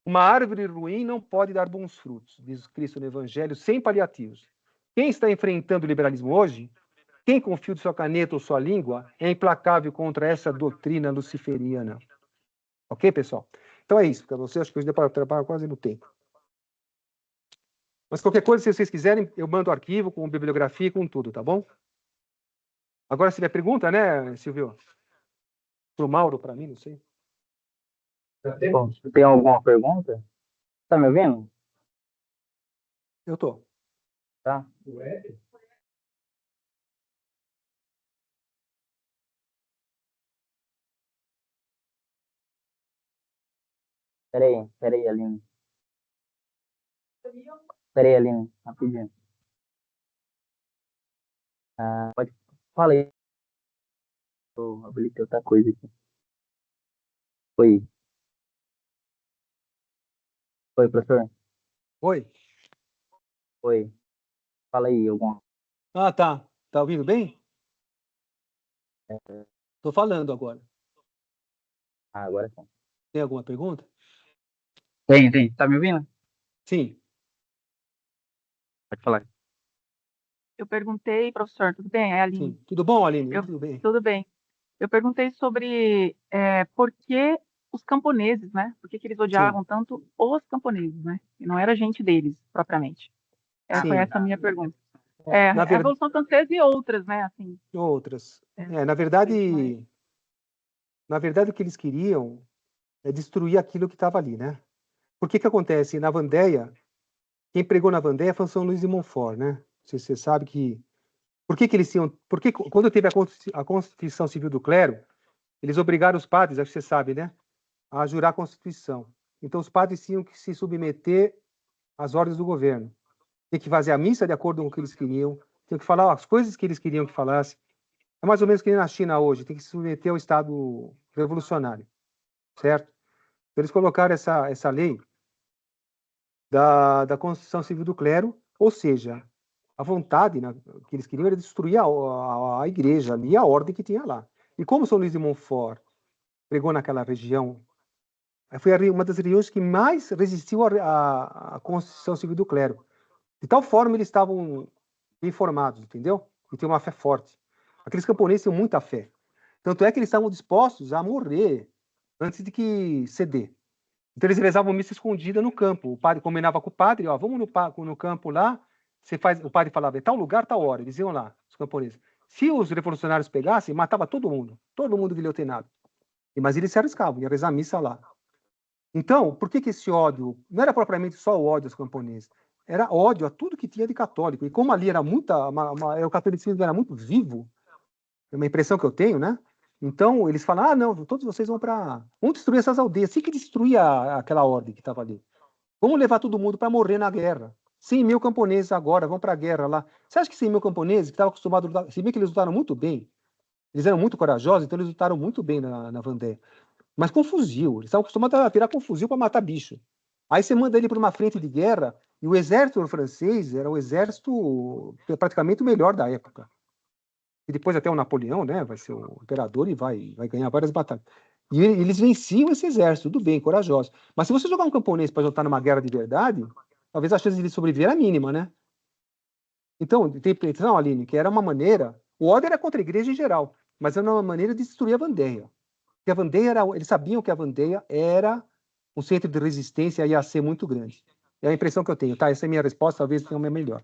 Uma árvore ruim não pode dar bons frutos, diz Cristo no Evangelho, sem paliativos. Quem está enfrentando o liberalismo hoje, quem com o fio de sua caneta ou sua língua, é implacável contra essa doutrina luciferiana. Ok, pessoal? Então é isso, para você, acho que hoje deu para trabalhar quase no tempo. Mas qualquer coisa, se vocês quiserem, eu mando o arquivo com bibliografia e com tudo, tá bom? Agora, se tiver pergunta, né, Silvio? Pro Mauro, para mim, não sei. Bom, tem alguma pergunta? Tá me ouvindo? Eu tô. Tá. Peraí, Aline. Peraí, Aline, rapidinho. Pode. Fala aí. Eu habilitei outra coisa aqui. Oi. Oi, professor. Oi. Oi. Fala aí, alguma. Tá. Tá ouvindo bem? Estou falando agora. Ah, agora sim. Tem alguma pergunta? Tem. Tá me ouvindo? Sim. Pode falar. Eu perguntei, professor, tudo bem? É a Aline. Sim. Tudo bom, Aline? Eu- Tudo bem. Tudo bem. Eu perguntei sobre por que os camponeses, né? Por que que eles odiavam tanto os camponeses, né? E não era gente deles, propriamente. Foi Sim. essa a minha pergunta. Na A verdade, Revolução Francesa e outras, né? Assim, outras. É. Na verdade, o que eles queriam é destruir aquilo que estava ali, né? Por que que acontece? Na Vandéia, quem pregou na Vandéia foi São Luís de Montfort, né? Você sabe que... Por que que eles tinham... Porque quando teve a Constituição Civil do Clero, eles obrigaram os padres, acho que você sabe, né? A jurar a Constituição. Então, os padres tinham que se submeter às ordens do governo. Tinha que fazer a missa de acordo com o que eles queriam, tinha que falar as coisas que eles queriam que falasse. É mais ou menos que nem na China hoje, tem que se submeter ao Estado revolucionário, certo? Então, eles colocaram essa lei da Constituição Civil do Clero, ou seja, a vontade, né, que eles queriam era destruir a igreja ali, a ordem que tinha lá. E como São Luís de Montfort pregou naquela região, foi uma das regiões que mais resistiu à Constituição Civil do Clero. De tal forma eles estavam bem formados, entendeu? E tinham uma fé forte. Aqueles camponeses tinham muita fé. Tanto é que eles estavam dispostos a morrer antes de que ceder. Então eles rezavam missa escondida no campo. O padre combinava com o padre, ó, vamos no campo lá. O padre falava, é tal lugar, tal hora. Eles iam lá, os camponeses. Se os revolucionários pegassem, matava todo mundo guilhotinado. Mas eles se arriscavam, iam rezar missa lá. Então, por que que esse ódio não era propriamente só o ódio aos camponeses? Era ódio a tudo que tinha de católico. E como ali era o catolicismo era muito vivo, é uma impressão que eu tenho, né? Então, eles falam, não, todos vocês vamos destruir essas aldeias. Assim que destruir aquela ordem que estava ali. Vamos levar todo mundo para morrer na guerra. 100 mil camponeses agora vão para a guerra lá. Você acha que 100 mil camponeses que estavam acostumados a lutar, se bem que eles lutaram muito bem, eles eram muito corajosos, então eles lutaram muito bem na Vendée. Mas com fuzil, eles estavam acostumados a atirar com fuzil para matar bicho. Aí você manda ele para uma frente de guerra, e o exército francês era o exército praticamente o melhor da época. E depois até o Napoleão, né, vai ser o imperador e vai ganhar várias batalhas. E eles venciam esse exército, tudo bem, corajosos. Mas se você jogar um camponês para lutar numa guerra de verdade, talvez a chance de ele sobreviver era mínima, né? Então, tem atenção, Aline, que era uma maneira... O ódio era contra a igreja em geral, mas era uma maneira de destruir a Vandéia. Porque a Vandéia eles sabiam que a Vandéia era um centro de resistência e ia ser muito grande. É a impressão que eu tenho, tá? Essa é a minha resposta, talvez tenha uma melhor.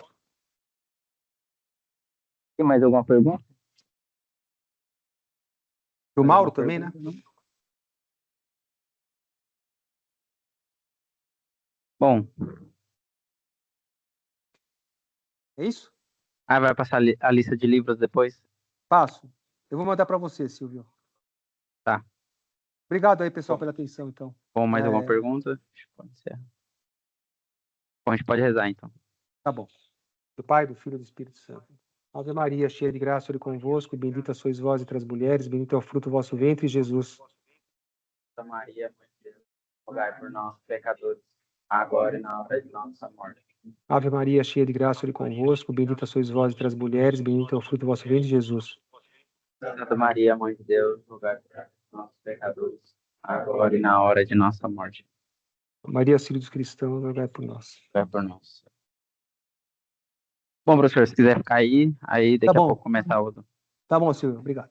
Tem mais alguma pergunta? Pro Mauro também, né? Bom, É isso? vai passar a lista de livros depois? Passo. Eu vou mandar para você, Silvio. Tá. Obrigado aí, pessoal, Bom. pela atenção, então. Bom, mais alguma pergunta? Pode ser. Bom, a gente pode rezar, então. Tá bom. Do Pai, do Filho e do Espírito Santo. Ave Maria, cheia de graça, Ele convosco, bendita sois vós entre as mulheres, bendito é o fruto do vosso ventre, Jesus. Santa Maria, Mãe de Deus, rogai por nós, pecadores, agora e na hora de nossa morte. Ave Maria, cheia de graça, Ele convosco, bendita sois vós entre as mulheres, bendito é o fruto do vosso ventre, Jesus. Santa Maria, Mãe de Deus, rogai por nós, pecadores, agora e na hora de nossa morte. Maria, auxílio dos cristãos, rogai por nós. Rogai por nós. Bom, professor, se quiser ficar aí daqui a pouco começar o... Tá bom, Silvio, obrigado.